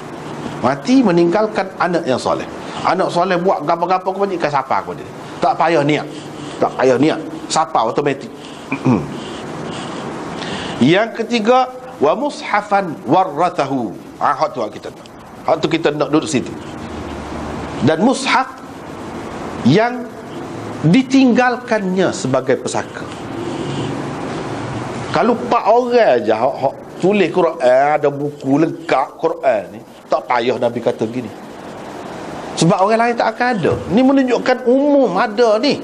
Mati meninggalkan anak yang soleh. Anak soleh buat gapo-gapo kebajikan, siapa kepada dia? Tak payah niat. Tak payah niat, siapa automatik. Yang ketiga, wa mushafan warrathahu. Hak tu kita nak duduk situ. Dan mushaf yang ditinggalkannya sebagai pesaka. Kalau 4 orang aja hak tulis Quran, ada buku lengkap Quran ni, tak payah Nabi kata gini. Sebab orang lain tak akan ada. Ni menunjukkan umum ada ni.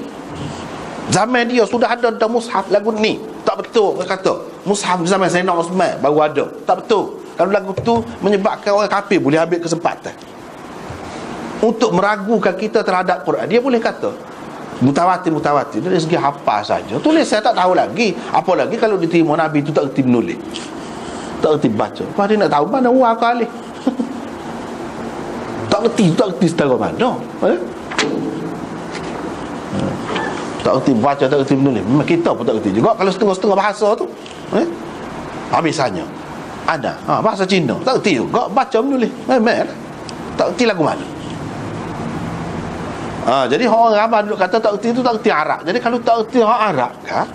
Zaman dia sudah ada mushaf lagu ni. Tak betul orang kata mushaf zaman Sayyidina Osman baru ada. Tak betul. Kalau lagu tu menyebabkan orang kafir boleh ambil kesempatan untuk meragukan kita terhadap Quran. Dia boleh kata mutawatir dari segi hafal saja. Tulis saya tak tahu lagi. Apa lagi kalau diterima Nabi tu tak erti menulis, tak erti baca. Lepas dia nak tahu mana orang kali. Tak erti setara mana. Tak erti baca, tak erti menulis. Memang kita pun tak erti juga kalau setengah-setengah bahasa tu. Misalnya ada bahasa Cina, tak erti juga baca menulis. Memang tak erti lagu mana. Jadi orang ramai duduk kata tak erti tu tak erti Arab. Jadi kalau tak erti orang Arab kan,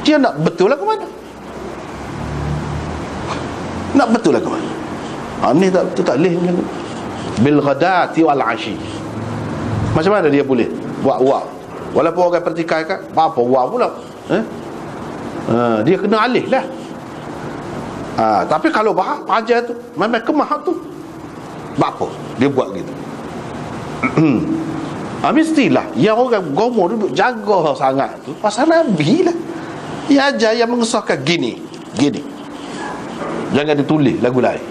dia nak betul lagu mana? Nak betul lagu mana? Ni tak betul, tak boleh lagu bil ghadati wal ashi. Macam mana dia boleh buat waw? Walaupun orang pertikai kan, apa waw pula? Dia kena alih lah. Tapi kalau bahas pajar tu memang kemah tu, apa dia buat gitu. Mestilah yang orang gomo duduk jaga sangat tu pasal Nabi lah. Dia ajar yang mengesahkan gini. Jangan ditulis lagu lain.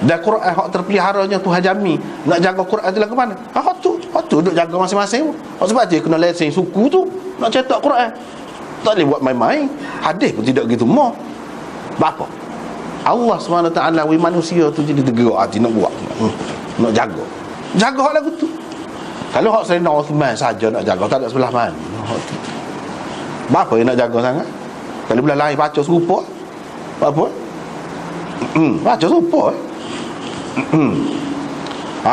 Dan Quran hak terpeliharanya Tuhan Jami, nak jaga Quran tu lagu mana? Hak tu duduk jaga masing-masing. Sebab dia kena lesen suku tu nak cetak Quran. Tak boleh buat main-main. Hadis pun tidak gitu mau. Apa? Allah SWT manusia tu jadi tergerak hati nak buat, nak jaga. Jaga hak lagu tu. Kalau hak Sayyidina Uthman saja nak jaga, tak ada sebelah mana. Apa yang nak jaga sangat? Kalau belah lain baca serupa, apa? Baca serupa.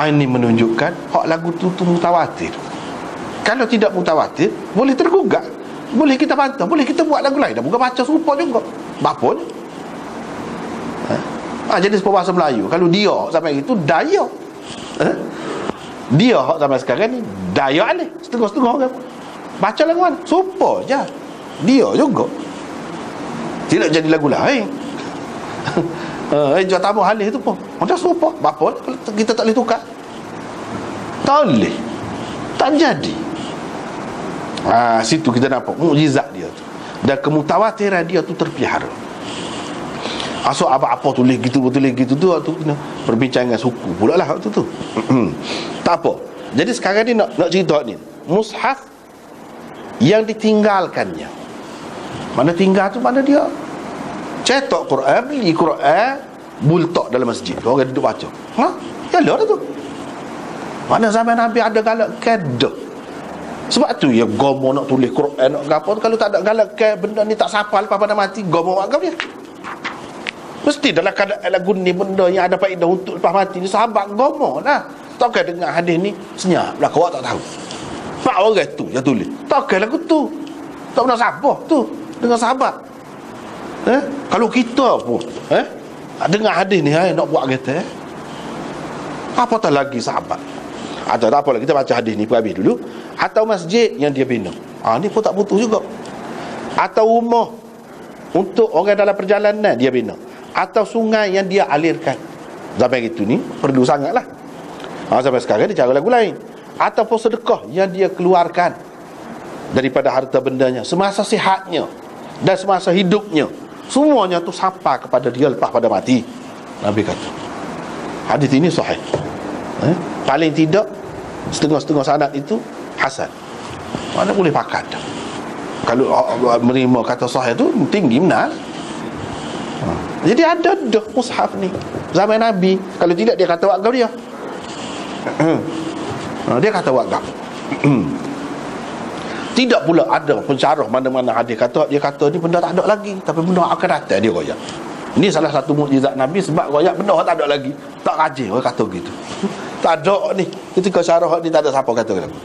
Ini menunjukkan hak lagu tu mutawatir. Kalau tidak mutawatir, boleh tergugat. Boleh kita pantau, boleh kita buat lagu lain, dah bukan baca serupa juga. Bapa je. Jadi bahasa Melayu, kalau dia sampai itu daya. Dia hak zaman sekarang ni daya ni, setengah-setengah kan. Baca lagu mana? Serupa je. Dia juga. Tidak jadi lagu lain. Jual tamu halih tu pun macam serupa. Bapa kita tak boleh tukar. Tak boleh. Tak jadi. Situ kita nampak mukjizat dia tu. Dan kemutawatiran dia tu terpelihara. Asal apa-apa tulis gitu tu kena perbincangan suku pula lah waktu tu. Tak apa. Jadi sekarang ni nak cerita ni mushaf yang ditinggalkannya. Mana tinggal tu, mana dia cetak Quran, beli Quran, bultak dalam masjid, orang duduk baca. Yalah tu. Mana zaman Nabi ada galakkan dah. Sebab tu ya gomo nak tulis Quran nak gapo, kalau tak ada galakkan benda ni tak sapal lepas pada mati, gomo agak dia. Mesti dalam keadaan lagu ni benda yang ada faedah untuk lepas mati ni, sahabat gomo lah. Takkan dengar hadis ni senyap lah, kau tak tahu. Pak orang tu yang tulis. Takkan lagu tu. Tak pernah sabar tu dengan sahabat. Kalau kita pun dengar hadis ni nak buat kata apatah lagi sahabat. Atau tak apalah, kita baca hadis ni habis dulu. Atau masjid yang dia bina, ni pun tak putus juga. Atau rumah untuk orang dalam perjalanan dia bina. Atau sungai yang dia alirkan. Zaman itu ni perlu sangat lah. Sampai sekarang dia cara lagu lain. Ataupun sedekah yang dia keluarkan daripada harta bendanya semasa sihatnya dan semasa hidupnya, semuanya tu sampai kepada dia lepas pada mati. Nabi kata hadis ini sahih. Paling tidak setengah-setengah sanad itu hasan. Mana boleh pakat. Kalau menerima kata sahih tu tinggi benar. Jadi ada dah mushaf ni zaman Nabi. Kalau tidak dia kata wakaf dia. Dia kata wakaf. Tidak pula ada pensyarah mana-mana hadis kata, dia kata ni benda tak ada lagi, tapi benda akan datang dia royak. Ini salah satu mukjizat Nabi, sebab royak benda tak ada lagi. Tak rajin orang kata gitu. Tak ada ni. Ketika syarah ni tak ada siapa kata gitu.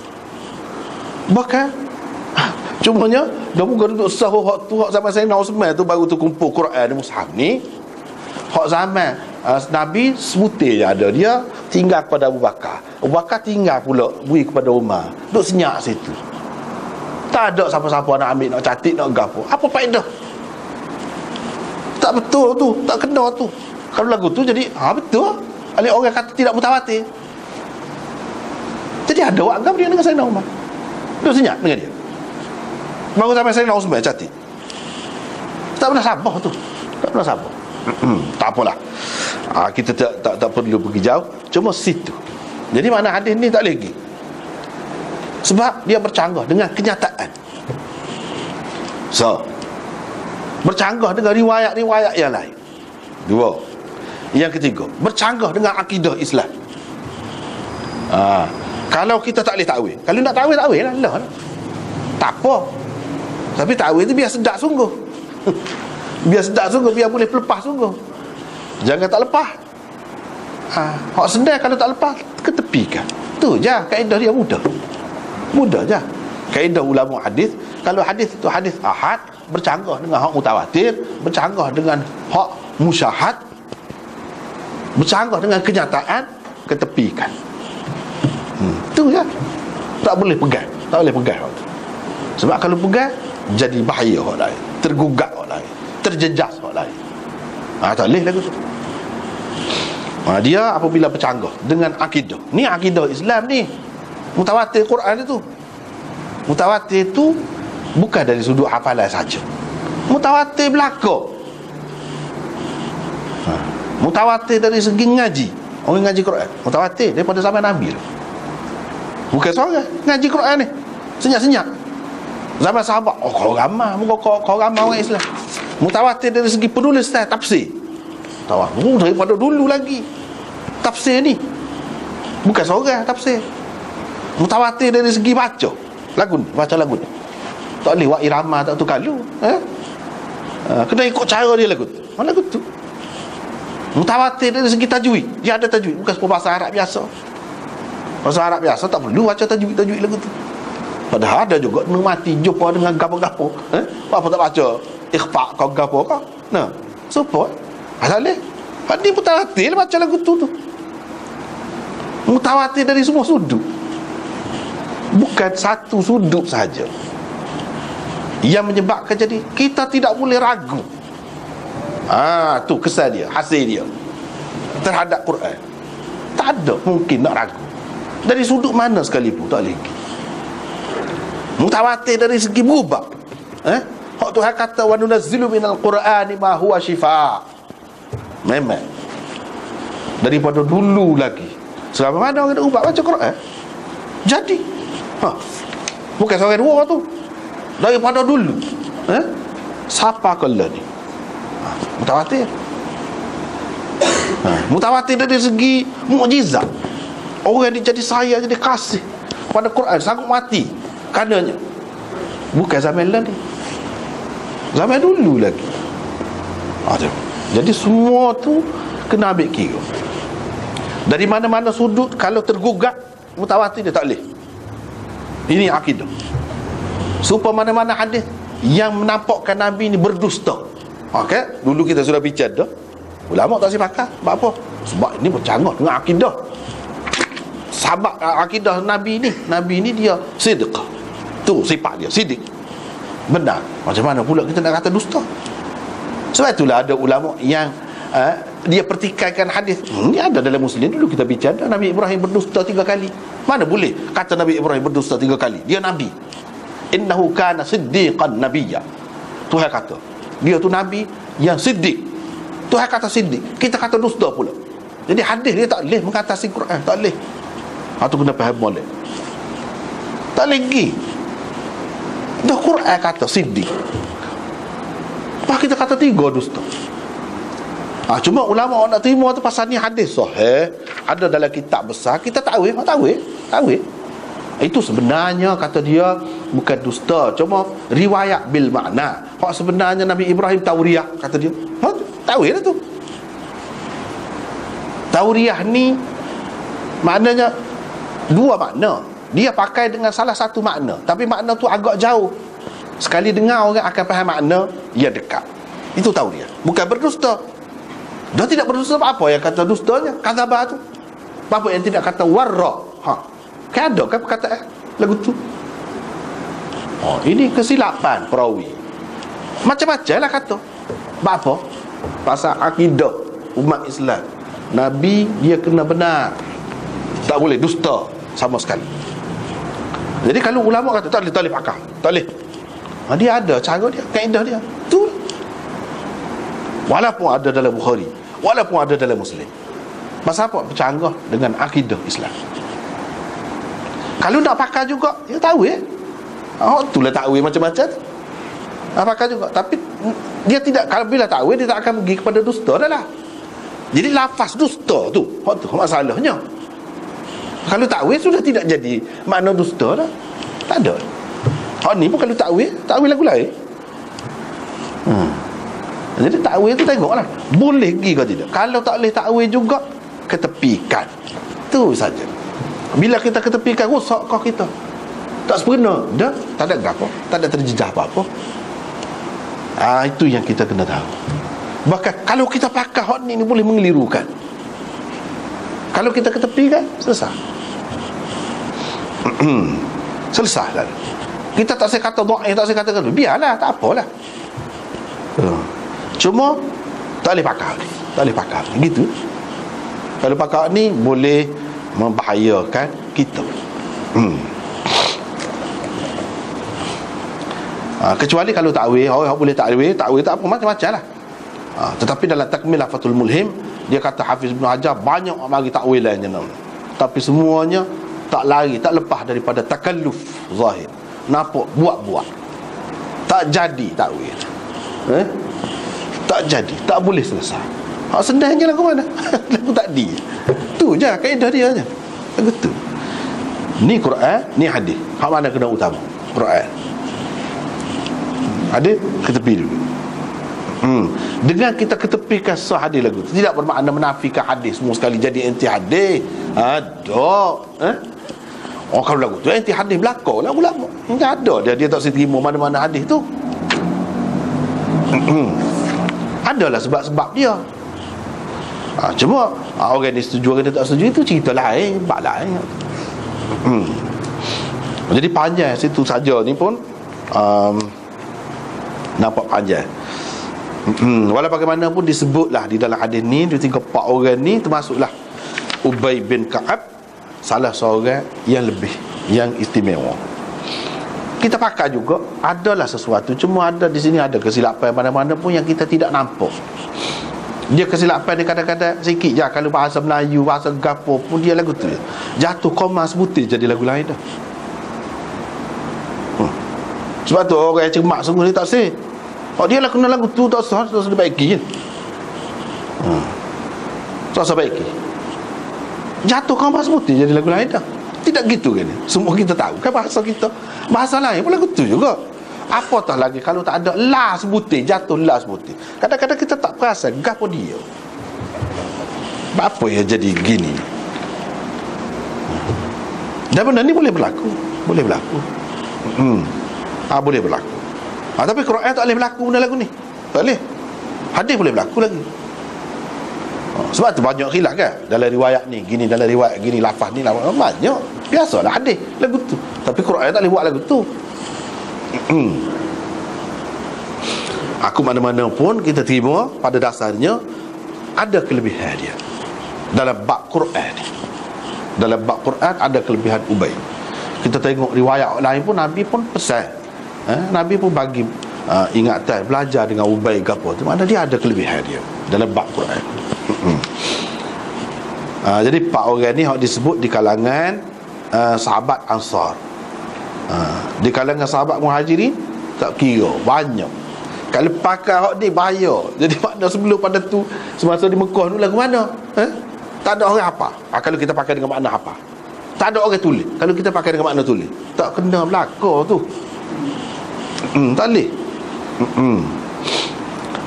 Bahkan cumanya dah bukan duduk sahur hak tu, hak zaman Sayyidina Uthman tu baru tu kumpul Quran di mushaf ni. Hak zaman Nabi sebutir je ada, dia tinggal kepada Abu Bakar. Abu Bakar tinggal pula beri kepada Umar. Duduk senyap situ. Tak ada siapa-siapa nak ambil, nak catat, nak gapo. Apa faedah? Tak betul tu, tak kena tu. Kalau lagu tu jadi betul. Ada orang kata tidak mutawatir. Jadi ada wakaf dia dengan Sayyidina Umar. Duduk senyap dengan dia. Baru sampai Sayyidina Uthman catat. Tak pernah sabar tu. Tak pernah sabar. Tak apalah. Kita tak perlu pergi jauh. Cuma situ. Jadi mana hadis ni tak lagi. Sebab dia bercanggah dengan kenyataan. Bercanggah dengan riwayat-riwayat yang lain. Dua. Yang ketiga, bercanggah dengan akidah Islam. Kalau kita tak boleh takwil, kalau nak takwil lah. Tak apa. Tapi takwil tu biar sedap sungguh. Biar sedap sungguh, biar boleh lepas sungguh. Jangan tak lepas. Hak sedar kalau tak lepas, ketepikan. Tu je kaedah dia, mudah je. Kaedah ulama hadis, kalau hadis itu hadis ahad, bercanggah dengan hak mutawatir, bercanggah dengan hak musyahad, bercanggah dengan kenyataan, ketepikan. Tu je. Tak boleh pegang. Tak boleh pegang. Sebab kalau pegang, jadi bahaya orang lain, tergugat orang lain, terjejas orang lain. Tak boleh lagu tu. Dia apabila bercanggah dengan akidah. Ni akidah Islam ni. Mutawatir Quran itu. Mutawatir itu bukan dari sudut hafalan saja. Mutawatir belaka. Mutawatir dari segi ngaji. Orang ngaji Quran mutawatir daripada zaman Nabi. Bukan seorang ngaji Quran ni senyap-senyap. Zaman sahabat, kau ramai, kau ramai orang Islam. Mutawatir dari segi penulis tafsir. Tahu daripada dulu lagi. Tafsir ni bukan seorang tafsir. Mutawatir dari segi baca lagu ni, baca lagu ni. Tak boleh buat irama tak tu kalu. Kena ikut cara dia lagu tu. Mana lagu tu? Mutawatir dari segi tajwid. Dia ada tajwid, bukan bahasa Arab biasa. Bahasa Arab biasa tak perlu baca tajwid lagu tu. Padahal ada juga nak mati jumpa dengan gapo-gapo. Apa tak baca ikhfa kau gapo kau. Nah, support. Asal hadis mutawatir baca lagu tu. Mutawatir dari semua sudut. Bukan satu sudut saja yang menyebabkan jadi kita tidak boleh ragu. Tu kesan dia, hasil dia terhadap Quran. Tak ada mungkin nak ragu dari sudut mana sekalipun, tak boleh. Mutawatir dari segi berubah. Hak Tuhan kata wa nunazzilu minal Qur'ani ma huwa shifa. Memang daripada dulu lagi. Selama mana orang nak ubah baca Quran? Jadi bukan seorang dua tu. Daripada dulu. Siapa kala ni? Mutawatir. Mutawatir dari segi mukjizat. Orang yang jadi sayang, jadi kasih pada Quran, sanggup mati karenanya. Bukan zaman lah ni, zaman dulu lagi. Jadi semua tu kena ambil kira. Dari mana-mana sudut, kalau tergugat mutawatir dia tak boleh. Ini akidah. Supaya mana-mana hadis yang menampakkan Nabi ni berdusta. Okey, dulu kita sudah bincang dah. Ulama tak sepakat. Sebab apa? Sebab ini bercanggah dengan akidah. Sahabat akidah Nabi ni dia sidq. Tu sifat dia, sidq. Benar. Macam mana pula kita nak kata dusta? Sebab itulah ada ulama yang dia pertikaikan hadis. Ini ada dalam Muslim, dulu kita bincang Nabi Ibrahim berdusta 3 kali. Mana boleh kata Nabi Ibrahim berdusta 3 kali? Dia Nabi. Innahu kana siddiqan nabiyya. Tuhan kata dia tu Nabi yang siddiq. Tuhan kata siddiq, kita kata dusta pula. Jadi hadis dia tak boleh mengatasi Quran, tak boleh. Tu kena faham molek. Tak lagi. Dah Quran kata siddiq, apa kita kata 3 dusta. Cuma ulama nak terima tu pasal ni hadis sahih, ada dalam kitab besar, kita takwil. Itu sebenarnya kata dia bukan dusta, cuma riwayat bil makna. Hak sebenarnya Nabi Ibrahim tauriah kata dia. Takwil tu. Tauriah ni maknanya 2 makna. Dia pakai dengan salah satu makna, tapi makna tu agak jauh. Sekali dengar orang akan faham makna, ia dekat. Itu tauriah, bukan berdusta. Dia tidak berdusta apa yang kata dustanya, kadzabah tu. Apa yang tidak kata warra. Kan ada kan perkataan lagu tu. Ini kesilapan perawi. Macam-macam lah kata. Apa? Pasal akidah umat Islam, Nabi dia kena benar, tak boleh dusta sama sekali. Jadi kalau ulama kata tak boleh pakar, tak boleh, dia ada cara dia, kaedah dia tu. Walaupun ada dalam Bukhari, walaupun ada dalam Muslim. Pasal apa? Bercanggah dengan akidah Islam. Kalau nak pakar juga, dia tahu itulah takwil macam-macam. Pakar juga, tapi dia tidak, kalau bila takwil dia tak akan pergi kepada dusta dah lah. Jadi lafaz dusta tu masalahnya. Kalau takwil sudah tidak jadi makna dusta dah. Tak ada. Ni pun kalau takwil lagu lain. Jadi takwil tu tengoklah boleh pergi ke tidak. Kalau tak boleh takwil juga, ketepikan. Tu saja. Bila kita ketepikan, rosak kau kita. Tak sempurna dah, tak ada apa, tak ada terjejah apa-apa. Itu yang kita kena tahu. Bahkan kalau kita pakai hak ni boleh mengelirukan. Kalau kita ketepikan, selesai. Selesai lah. Kita tak saya kata dhaif, tak saya kata biarlah, tak apalah. Cuma tak boleh pakai. Tak boleh pakai gitu. Kalau pakai ni boleh membahayakan kita. Kecuali kalau takwil, orang boleh takwil tak apa, macam-macam lah. Tetapi dalam Takmilah Fathul Mulhim, dia kata Hafiz Ibn Hajar banyak bagi takwilannya, tapi semuanya tak lari, tak lepas daripada takalluf zahir. Nampak buat-buat, tak jadi takwil. Tak jadi, tak boleh selesai. Senang je lah ke mana. Lagu tadi tu je kaedah dia je. Lagu tu. Ni Quran, ni hadis. Hak mana kena utama? Quran. Hadis ketepi dulu. Dengan kita ketepikan sah hadis lagu tu, tidak bermakna menafikan hadis semua sekali jadi anti hadis. Ada. Oh, kalau lagu tu anti hadis belaka lah ulama. Enggak ada dia tak terima mana-mana hadis tu. Adalah sebab-sebab dia. Cuma orang ni setuju, orang ni tak setuju, itu cerita lain, bab lain. Jadi panjang situ saja ni pun nampak panjang. Walau bagaimanapun disebutlah di dalam hadis ni, di 3-4 orang ni termasuklah Ubay bin Ka'ab, salah seorang yang istimewa. Kita pakai juga adalah sesuatu, cuma ada di sini ada kesilapan mana-mana pun yang kita tidak nampak. Dia kesilapan dia kadang-kadang sikit je. Kalau bahasa Melayu, bahasa gapo pun dia lagu tu jatuh koma sebutir jadi lagu lain dah. Sebab tu orang yang cermat sungguh dia tak sih. Kalau dia lah kena lagu tu tak sah, tak sah baiki je. Tak sah baiki. Jatuh koma sebutir jadi lagu lain dah. Tidak gitu kan. Semua kita tahu kan bahasa kita. Bahasa lain pun lagu tu juga. Apatah lagi kalau tak ada lah sebutir, jatuh lah sebutir. Kadang-kadang kita tak perasan gapo dia. Apa yang jadi gini? Dan benda ni boleh berlaku. Boleh berlaku. Boleh berlaku. Tapi Quran tak boleh berlaku benda lagu ni. Tak boleh. Hadis boleh berlaku lagi. Sebab tu banyak khilaf kan. Dalam riwayat ni gini, dalam riwayat gini, lafaz ni lafaz banyak. Biasalah hadis lagu tu. Tapi Quran tak boleh buat lagu tu. Aku mana-mana pun kita terima pada dasarnya ada kelebihan dia dalam bab Quran ni. Dalam bab Quran ada kelebihan Ubay. Kita tengok riwayat lain pun Nabi pun pesan, Nabi pun bagi ingatan belajar dengan Ubay gapo tu, mana dia ada kelebihan dia dalam bab Quran. Jadi 4 orang ni hak disebut di kalangan sahabat Ansar. Di kalangan sahabat Muhajirin tak kira banyak. Kalau pakai hak ni bahaya. Jadi makna sebelum pada tu semasa di Mekah dulu lagu mana? Tak ada orang apa. Kalau kita pakai dengan makna apa? Tak ada orang tulis. Kalau kita pakai dengan makna tulis, tak kena belaka tu. Tak boleh.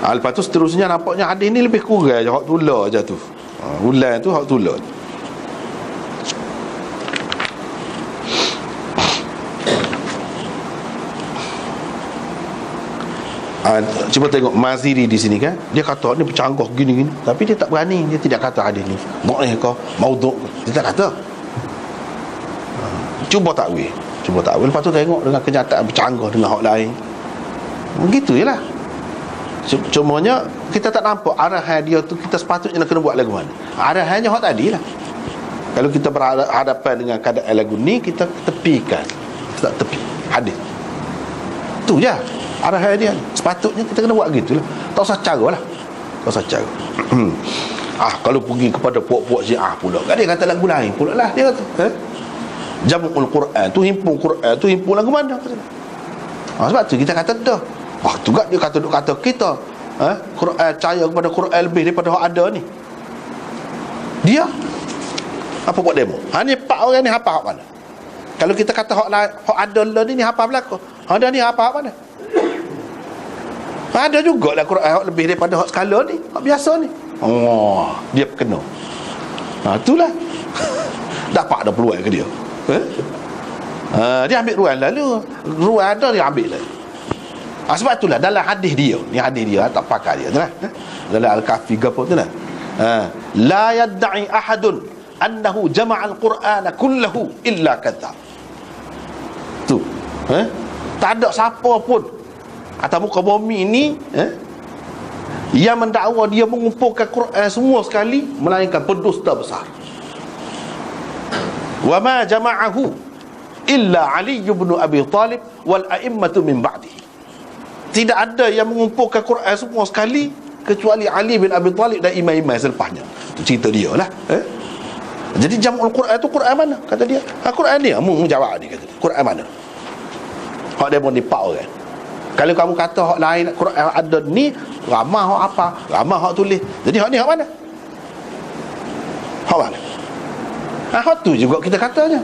Lepas tu seterusnya nampaknya hadis ni lebih kurang je hak tular je tu. Ulang tu hak tular. Cuba tengok Maziri di sini kan, dia kata ni bercanggah gini-gini, tapi dia tak berani, dia tidak kata hadis ni dhaif ke maudhu', dia tak kata. Cuba takwil. Lepas tu tengok dengan kenyataan bercanggah dengan hak lain. Begitu je lah. Cumanya kita tak nampak arahan dia tu, kita sepatutnya nak kena buat lagu mana. Arahannya hak tadi lah. Kalau kita berhadapan dengan keadaan lagu ni, kita tepikan, kita tepi hadis. Tu je arahan dia. Sepatutnya kita kena buat gitu lah. Tak usah cara lah. Tak usah cara. Kalau pergi kepada puak-puak Syiah pula, kan dia kata lagu lain pula lah. Dia kata Jam'ul Quran tu himpun Quran tu himpun lagu mana? Sebab tu kita kata dah. Tu kan dia kata kita Quran, percaya kepada Quran lebih daripada hak ada ni. Dia apa buat demo? Ni 4 orang ni hafal hak mana? Kalau kita kata hak lain, hak ada lah ni hafal belaka. Ada ni hafal hak mana? Ada jugalah Quran hak lebih daripada hak skala ni, hak biasa ni. Dia kena. Itulah. Dapat ada peluang ke dia. Dia ambil ruang lalu. Ruang ada dia ambil lagi. Sebab itulah dalam hadis dia, ni hadis dia tak pakai dia tulah. Dalam Al-Kahfi gapo tu lah. La yad'i ahadun annahu jama'al Qur'ana kullahu illa kadzab. Tu. Tak ada siapa pun atas muka bumi ni yang mendakwa dia mengumpulkan Quran semua sekali, melainkan pendusta besar. Wa ma jama'ahu illa Ali bin Abi Talib wal a'immatu min ba'dihi. Tidak ada yang mengumpulkan Quran semua sekali kecuali Ali bin Abi Talib dan imam-imam selepasnya. Itu cerita dia lah. Jadi jam'ul Quran tu Quran mana? Kata dia. Quran ni, mu jawab ni kata dia. Quran mana? Hak dia pun dipak orang. Kalau kamu kata hak lain Quran ada ni, ramah hak apa? Ramah hak tulis. Jadi hak ni hak mana? Hak mana? Hak tu juga kita katanya.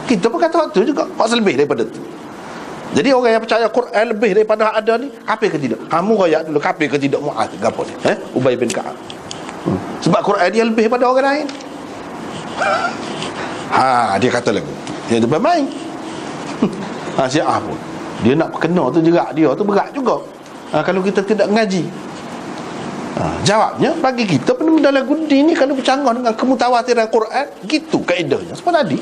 Kita pun kata hak tu juga. Hak selebih daripada tu. Jadi orang yang percaya Quran lebih daripada hak ada ni, kafir ke tidak? Kamu royak dulu, kafir ke tidak Muaz? Gapo ni? Ubay bin Ka'ab. Sebab Quran dia lebih daripada orang lain. Dia kata lagu. Dia depan main. Syiah pun dia nak kena tu jerak dia tu berat juga. Kalau kita tidak ngaji. Jawabnya bagi kita dalam gudi ni kalau bercanggah dengan kemutawatiran Quran, gitu kaedahnya seperti tadi.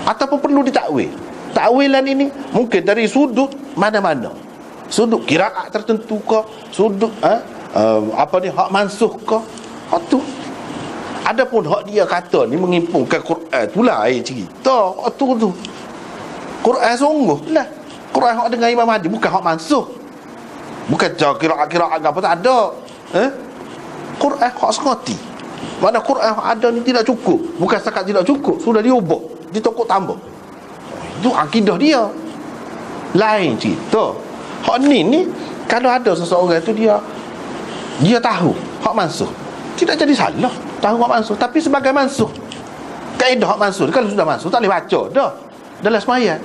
Ataupun perlu ditakwil. Takwilan ini mungkin dari sudut mana-mana. Sudut qiraat tertentu ke, sudut hak mansukh ke. Hak tu. Adapun hak dia kata ni mengimpunkan Quran tu lain cerita. Hak tu. Quran sungguh lah. Quran hak dengan Imam Mahdi bukan hak mansukh. Bukan kira-kira apa tak ada. Quran hak sekoti. Mana Quran hak ada ni tidak cukup. Bukan setakat tidak cukup, sudah diubah, ditokok tambah. Itu akidah dia. Lain cerita. Hak ni kalau ada seseorang tu dia tahu hak mansukh, tidak jadi salah tahu hak mansukh, tapi sebagai mansukh, kaedah hak mansukh kalau sudah mansukh tak boleh baca dah dalam sembahyang.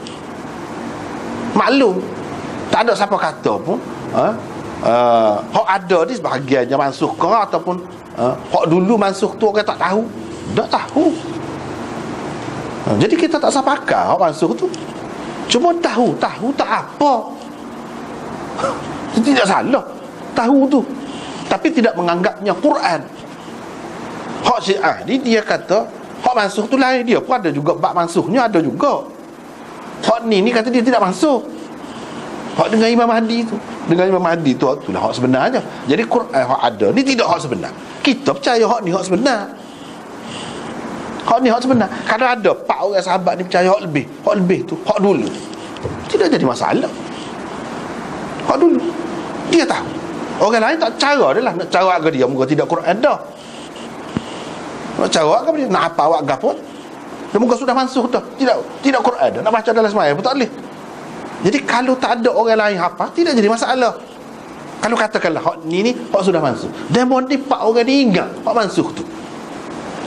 Maklum tak ada siapa kata pun hak ada di sebahagiannya mansukh ke ataupun hak dulu mansukh tu orang tak tahu. Tak tahu. Jadi kita tak sepakat hak mansukh tu. Cuma tahu tak apa. Tidak salah tahu tu, tapi tidak menganggapnya Quran. Hak Syiah ni dia kata hak mansukh tu lain, dia pun ada juga bab mansukhnya, ada juga. Hak ni kata dia tidak mansukh. Hak dengan Imam Mahdi tu, itulah hak sebenarnya. Jadi Quran hak ada ni tidak hak sebenar. Kita percaya hak ni hak sebenar. Hak ni hak sebenar. Kalau ada 4 orang sahabat ni percaya hak lebih tu, hak dulu, tidak jadi masalah. Hak dulu dia tahu. Orang lain tak cara dia lah nak cara ke dia muka tidak Quran dah. Nak cara ke dia, nak apa awak gapun dia muka sudah mansukh dah, tidak Quran dah, nak baca dalam sembahyang pun tak boleh. Jadi kalau tak ada orang lain apa, tidak jadi masalah. Kalau katakanlah hak ni hak sudah mansukh, demo ni 4 orang ni ingat hak mansukh tu,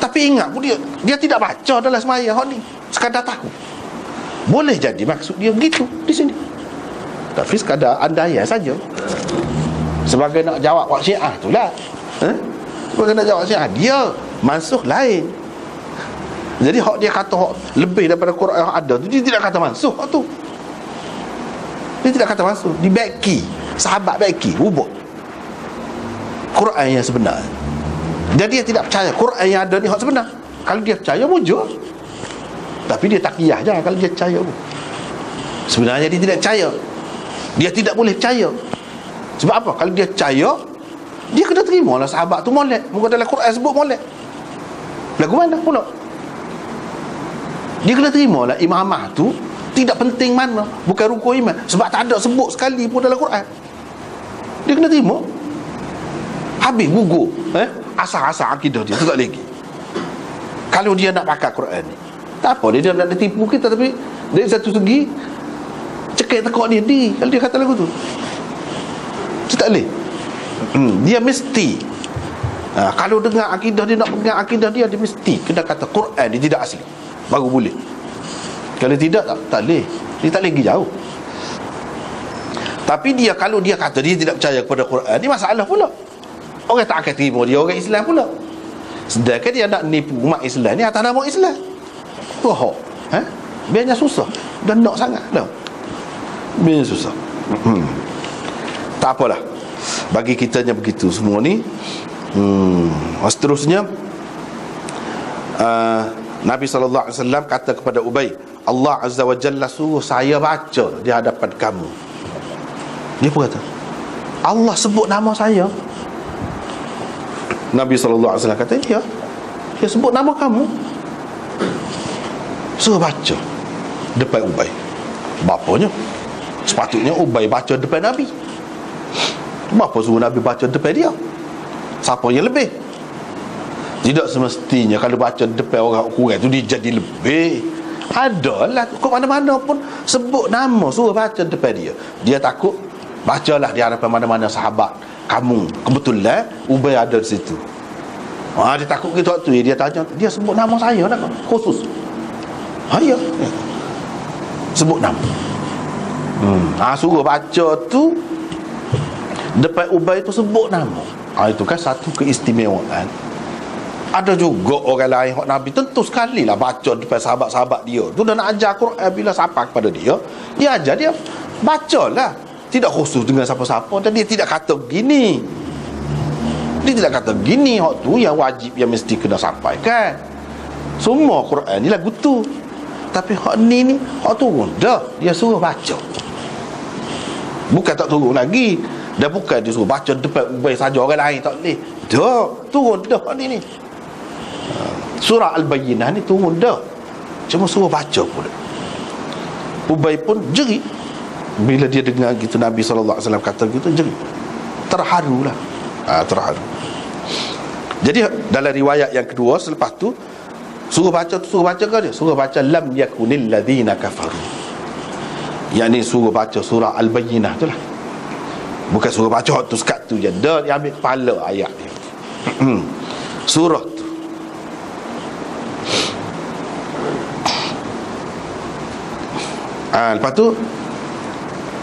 tapi ingat pun dia tidak baca dalam sembahyang hak ni, sekadar tahu. Boleh jadi maksud dia begitu di sini, tapi sekadar andaian saja. Sebagai nak jawab hak Syiah tu lah. Sebagai nak jawab Syiah, dia mansukh lain. Jadi hak dia kata hak lebih daripada Quran yang ada tu, dia tidak kata mansukh hak tu. Dia tidak kata mansukh, dibeki. Sahabat beki, ubah Quran yang sebenar. Jadi dia tidak percaya Quran yang ada ni hak sebenar. Kalau dia percaya wujud, tapi dia takiyah je kalau dia percaya pun. Sebenarnya dia tidak percaya, dia tidak boleh percaya. Sebab apa? Kalau dia percaya, dia kena terima lah sahabat tu molek. Muka dalam Quran sebut molek. Lagu mana pula? Dia kena terima lah imamah tu tidak penting mana, bukan rukun iman, sebab tak ada sebut sekali pun dalam Quran. Dia kena terima. Habis gugur asal-asal akidah dia tu tak lagi. Kalau dia nak pakai Quran ni, tak apa, dia nak tipu kita, tapi dari satu segi cekik tekak dia kalau dia kata lagu tu. Tak boleh. Dia mesti kalau dengar akidah dia, nak pegang akidah dia mesti kena kata Quran dia tidak asli, baru boleh. Kalau tidak tak boleh. Dia tak lagi jauh. Tapi dia kalau dia kata dia tidak percaya kepada Quran, ni masalah pula. Orang tak akan terima dia orang Islam pula. Sedangkan dia nak nipu umat Islam ni atas nama Islam. Wah, biarnya susah dan nak sangat dah. Biarnya susah. Tak apalah, bagi kitanya begitu semua ni. Seterusnya Nabi SAW kata kepada Ubay, Allah Azza wa Jalla suruh saya baca di hadapan kamu. Dia pun kata, Allah sebut nama saya. Nabi SAW kata, ya, dia sebut nama kamu, suruh baca depan Ubay. Bapanya sepatutnya Ubay baca depan Nabi. Kenapa suruh Nabi baca depan dia? Siapa yang lebih? Tidak semestinya kalau baca depan orang kurang tu dia jadi lebih. Adalah kok mana-mana pun sebut nama, suruh baca depan dia. Dia takut bacalah di hadapan mana-mana sahabat kamu. Kebetulan Ubay ada di situ. Dia takut gitu waktu dia tanya, dia sebut nama saya nak khusus. Ya. Sebut nama. Suruh baca tu depan Ubay tu sebut nama. Itu kan satu keistimewaan. Ada juga orang lain hak Nabi tentu sekali lah baca depan sahabat-sahabat dia. Tu dah nak ajar Quran bila sampai kepada dia, dia ajar dia bacalah. Tidak khusus dengan siapa-siapa, dan dia tidak kata begini. Dia tidak kata begini, hak tu yang wajib yang mesti kena sampaikan. Semua Quran ni lagu tu. Tapi hak ni hak turun dah, dia suruh baca. Bukan tak turun lagi. Dah bukan dia suruh baca depan Ubay saja, orang lain tak boleh. Dah turun dah hak ni. Surah Al-Bayyinah ni turun dah, cuma suruh baca pula. Ubay pun jerit bila dia dengar gitu Nabi SAW kata gitu, jerit, terharulah. Terharu. Jadi dalam riwayat yang kedua selepas tu suruh baca ke dia? Suruh baca lam yakunil ladzina kafaru. Yang ni suruh baca surah Al-Bayyinah tu lah. Bukan suruh baca tu sekat tu je. Dia ambil kepala ayat dia. Surah tu. Lepas tu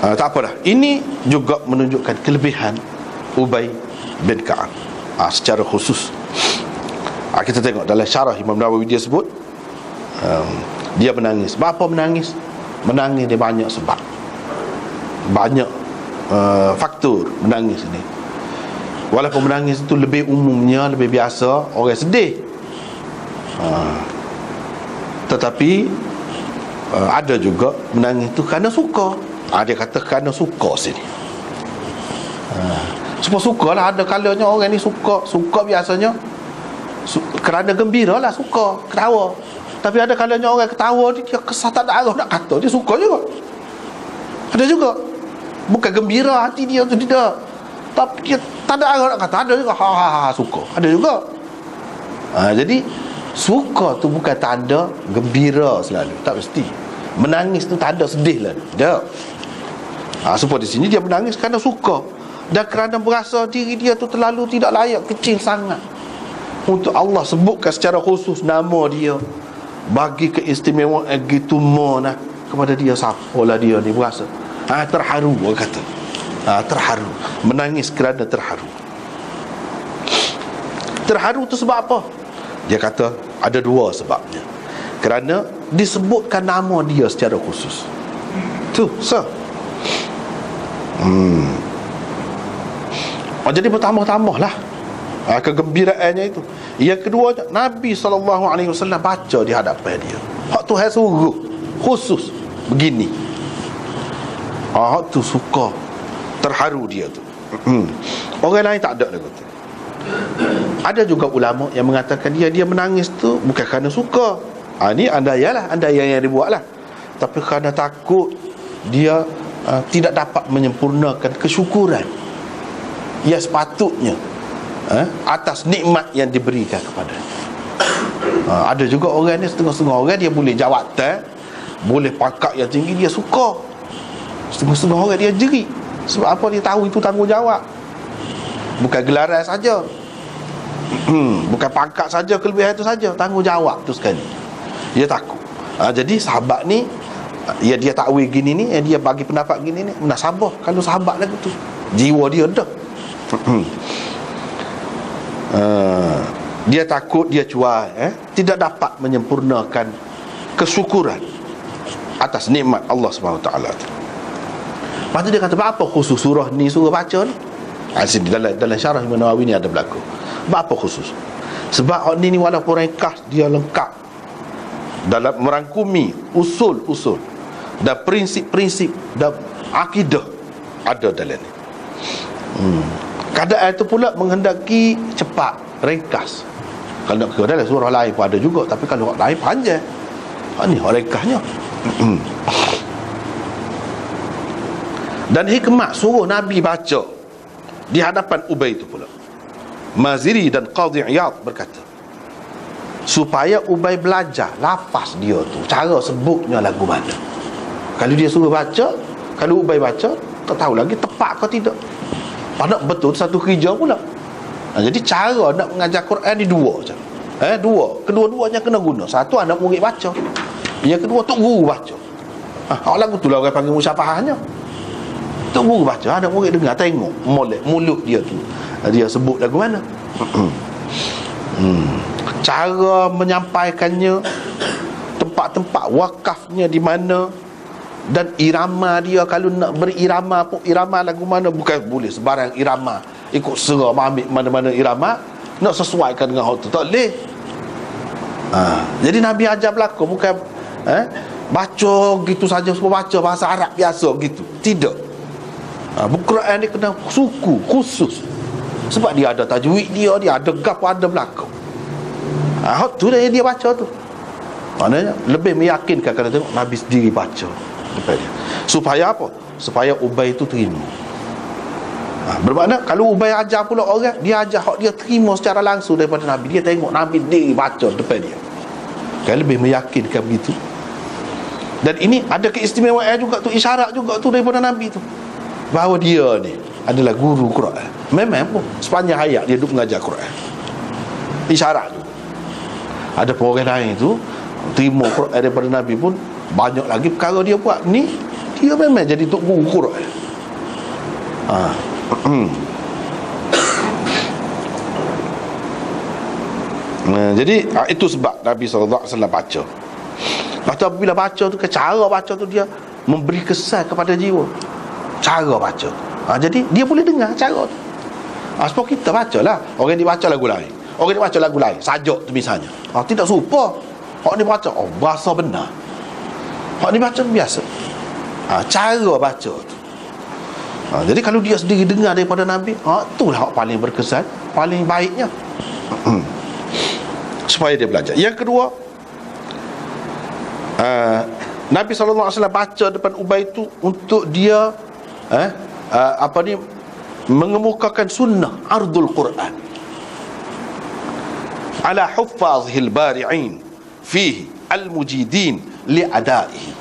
tak apa dah. Ini juga menunjukkan kelebihan Ubay bin Ka'ab secara khusus. Kita tengok dalam syarah Imam Nawawi dia sebut dia menangis. Apa menangis? Menangis dia banyak sebab, banyak faktor menangis ni. Walaupun menangis itu lebih umumnya, lebih biasa orang sedih, tetapi ada juga menangis tu kerana suka. Dia kata kerana suka sini. Suka lah. Ada kalanya orang ni suka biasanya kerana gembira lah, suka, ketawa. Tapi ada kalanya orang ketawa dia kesah tak ada arah nak kata, dia suka juga. Ada juga bukan gembira hati dia tu, tidak, tapi dia tak ada arah nak kata, ada juga suka, ada juga. Jadi suka tu bukan tanda gembira selalu, tak mesti. Menangis tu tanda sedih lah, dah. Supaya di sini dia menangis kerana suka dan kerana berasa diri dia tu terlalu tidak layak, kecil sangat untuk Allah sebutkan secara khusus nama dia, bagi keistimewaan gitu mana kepada dia. Siapalah dia ni berasa terharu, orang kata terharu, menangis kerana terharu. Terharu tu sebab apa? Dia kata ada dua sebabnya. Kerana disebutkan nama dia secara khusus. Tu jadi bertambah-tambah lah kegembiraannya itu. Yang kedua, Nabi SAW baca di hadapan dia. Hak tu hai suruh khusus begini. Hak tu suka, terharu dia tu. Orang lain tak ada lagu tu. Ada juga ulama yang mengatakan dia menangis tu bukan kerana suka. Ni andaian yang dibuat lah. Tapi kerana takut dia tidak dapat menyempurnakan kesyukuran yang sepatutnya atas nikmat yang diberikan kepada. Ada juga orang ni, setengah-setengah orang dia boleh jawatan, boleh pangkat yang tinggi, dia suka. Setengah-setengah orang dia jerit. Sebab apa? Dia tahu itu tanggungjawab. Bukan gelaran saja, bukan pangkat saja, kelebihan itu saja, tanggungjawab tu sekali. Dia takut. Jadi sahabat ni, dia takwil gini ni, dia bagi pendapat gini ni, munasabah kalau sahabat lagu tu, jiwa dia dah. Dia takut dia cuai, tidak dapat menyempurnakan kesyukuran atas nikmat Allah SWT. Lepas tu dia kata, apa khusus surah ni suruh baca ni? Sini dalam syarah Imam Nawawi ni ada berlaku. Apa khusus? Sebab ni walaupun ringkas, dia lengkap dalam merangkumi usul-usul dan prinsip-prinsip dan akidah ada dalam ni. Keadaan itu pula menghendaki cepat, ringkas. Kalau nak dalam surah lain pun ada juga, tapi kalau lain panjang. Ni ringkasnya. Dan hikmat suruh Nabi baca di hadapan Ubay itu pula, Maziri dan Qadhi Iyad berkata, supaya Ubay belajar lafaz dia tu, cara sebutnya lagu mana. Kalau dia suruh baca, kalau Ubay baca, tak tahu lagi tepat ke tidak. Nak betul satu kerja pula. Jadi cara nak mengajar Quran ni dua je. Kedua-duanya kena guna. Satu anak murid baca, yang kedua tok guru baca. Lagu tu lah orang panggil musyafahannya. Tok guru baca, anak murid dengar, tengok molek mulut dia tu, dia sebut lagu mana. Cara menyampaikannya, tempat-tempat wakafnya di mana, dan irama dia, kalau nak berirama pun, irama lagu mana, bukan boleh sebarang irama ikut serah ambil mana-mana irama, nak sesuaikan dengan hal tu, tak boleh. Jadi Nabi ajar berlaku, bukan baca gitu saja, semua baca bahasa Arab biasa gitu, tidak. Quran ni kena suku khusus, sebab dia ada tajwid dia ada gap, ada berlaku. Hak tu dia baca tu, maknanya lebih meyakinkan kalau tengok Nabi sendiri baca depan dia. Supaya apa? Supaya Ubay itu terima. Bermakna kalau Ubay ajar pula orang, dia ajar hak dia terima secara langsung daripada Nabi. Dia tengok Nabi sendiri baca depan dia, kan lebih meyakinkan begitu. Dan ini ada keistimewaan juga tu, isyarat juga tu daripada Nabi tu, bahawa dia ni adalah guru Quran. Memang pun sepanjang hayat dia duduk mengajar Quran, isyarat tu. Ada orang lain tu terima Quran daripada Nabi pun banyak lagi perkara dia buat. Ni dia memang jadi tok guru Quran. Jadi itu sebab Nabi SAW baca. Lepas tu apabila baca tu, cara baca tu dia memberi kesan kepada jiwa, cara baca. Jadi dia boleh dengar cara tu. Sebab kita baca lah, orang dia baca lagu lain, orang dia baca lagu lain, sajak tu misalnya, tidak serupa. Orang ni baca, bahasa benar. Orang ni baca biasa. Cara baca tu. Jadi kalau dia sendiri dengar daripada Nabi, itulah hak paling berkesan, paling baiknya. Supaya dia belajar. Yang kedua, Nabi SAW baca depan Ubay itu untuk dia mengemukakan sunnah ardul Quran ala huffazihil bari'in fihi al-mujidin li'adaihi.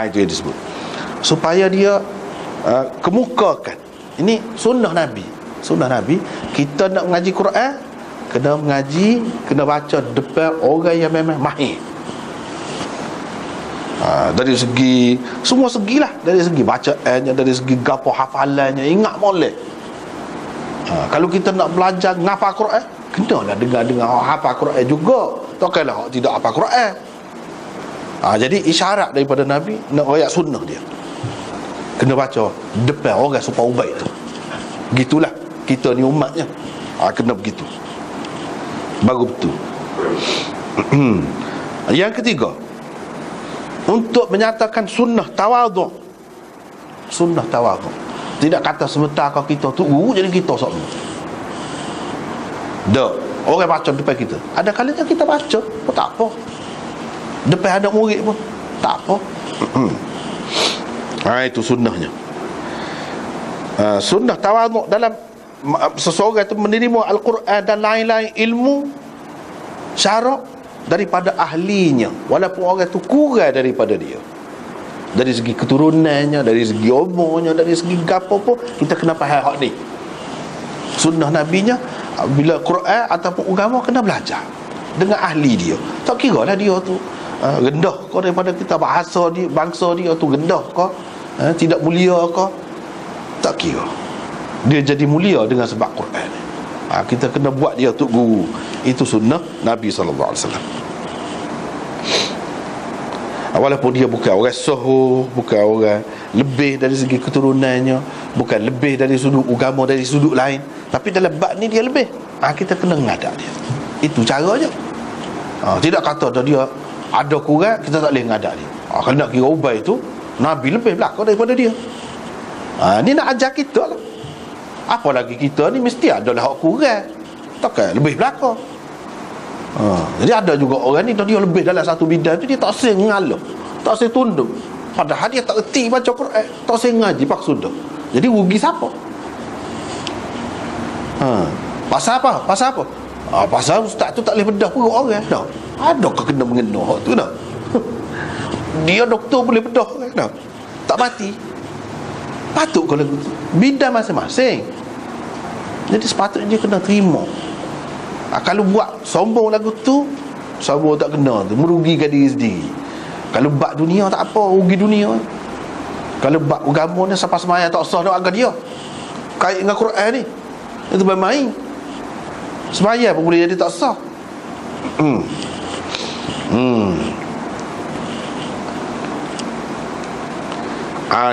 Itu yang disebut, supaya dia kemukakan. Ini sunnah Nabi. Sunnah Nabi, kita nak mengaji Quran, kena mengaji, kena baca depan orang yang memang mahir. Dari segi, semua segilah, dari segi bacaannya, dari segi gapo hafalannya, ingat molek. Kalau kita nak belajar ngapa Quran, kenalah dengar hafal Quran juga. Takkanlah tidak hafal Quran. Jadi isyarat daripada Nabi nak royak sunnah dia, kena baca depan orang supaya Ubay tu. Gitulah kita ni umatnya, kena begitu, baru betul. Yang ketiga, untuk menyatakan sunnah tawaduk. Sunnah tawaduk, tidak kata sebentar kalau kita tu jadi kita semua. Orang baca depan kita, ada kalanya kita baca pun tak apa, depan ada murid pun tak apa. Itu sunnahnya. Sunnah tawaduk dalam seseorang itu menerima Al-Quran dan lain-lain ilmu syarak daripada ahlinya, walaupun orang itu kurang daripada dia, dari segi keturunannya, dari segi umurnya, dari segi gapo pun, kita kena faham hak ni. Sunnah nabinya, bila Quran ataupun agama, kena belajar dengan ahli dia. Tak kira lah dia tu rendah kau daripada kita, bahasa dia, bangsa dia tu rendah kau, tidak mulia kau, tak kira. Dia jadi mulia dengan sebab Quran. Kita kena buat dia tu guru. Itu sunnah Nabi SAW. Walaupun dia bukan orang soho, bukan orang lebih dari segi keturunannya, bukan lebih dari sudut agama, dari sudut lain, tapi dalam bab ni dia lebih, kita kena ngadak dia. Itu caranya. Tidak kata dia ada kurang, kita tak boleh ngadak dia. Kena kira Ubay tu Nabi lebih belakang daripada dia. Ni nak ajar kita lah. Apalagi kita ni mesti adalah hak kurang, takkan lebih belakang. Jadi ada juga orang ni, dia lebih dalam satu bidang tu, dia tak sering ngalah, tak sering tunduk, padahal dia tak erti baca Quran, tak sering ngaji pak sudah. Jadi rugi siapa? Pasal apa? Pasal apa? Pasal ustaz tu tak boleh bedah perut orang dah. Adakah kena mengena hak tu dah? Dia doktor boleh bedah orang dah, tak mati. Patut kalau bidang masing-masing. Jadi sepatutnya dia kena terima. Kalau buat sombong lagu tu, sombong tak kena tu, merugikan diri sendiri. Kalau bab dunia tak apa, rugi dunia. Kalau bab agama ni, siapa semaya tak sah nak agak dia kait dengan Quran ni, itu main-main. Sembahyang pun boleh jadi tak sah.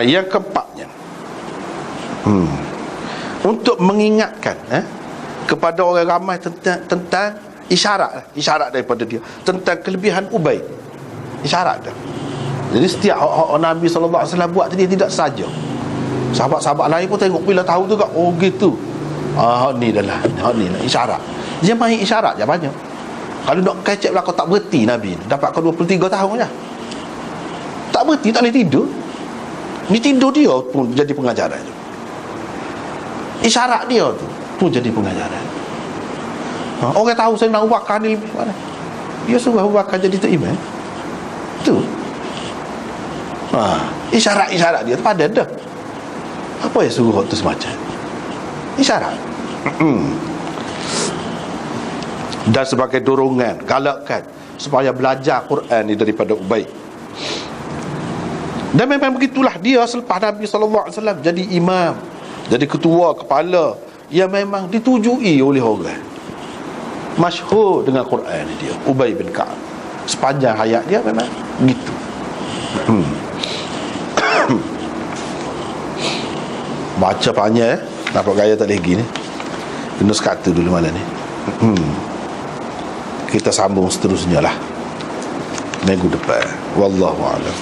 Yang keempatnya, untuk mengingatkan kepada orang ramai tentang isyarat daripada dia, tentang kelebihan Ubay. Isyarat dia. Jadi setiap Nabi SAW buat dia tidak saja. Sahabat-sahabat lain pun tengok, bila tahu tu kak, oh gitu. Ni dah lah, ni lah isyarat. Dia main isyarat je banyak. Kalau nak kecek belakang tak berhenti Nabi, dapatkan 23 tahun je. Tak berhenti, tak boleh tidur. Ni tidur dia pun jadi pengajaran. Isyarat dia tu pun jadi pengajaran. Orang tahu saya nak Abu Bakar ni lebih mana, dia suruh Abu Bakar jadi tu imam. Tu isyarat dia padan dah. Apa yang suruh tu semacam isyarat. Dan sebagai dorongan, galakkan supaya belajar Quran ni daripada Ubay. Dan memang begitulah dia selepas Nabi SAW jadi imam, jadi ketua, kepala, yang memang ditujui oleh orang, masyhur dengan Quran dia, Ubay bin Ka'ab. Sepanjang hayat dia memang begitu. Baca panjang nampak gaya tak lagi ni. Kena sekata dulu malam ni. Kita sambung seterusnya lah minggu depan. Wallahu a'lam.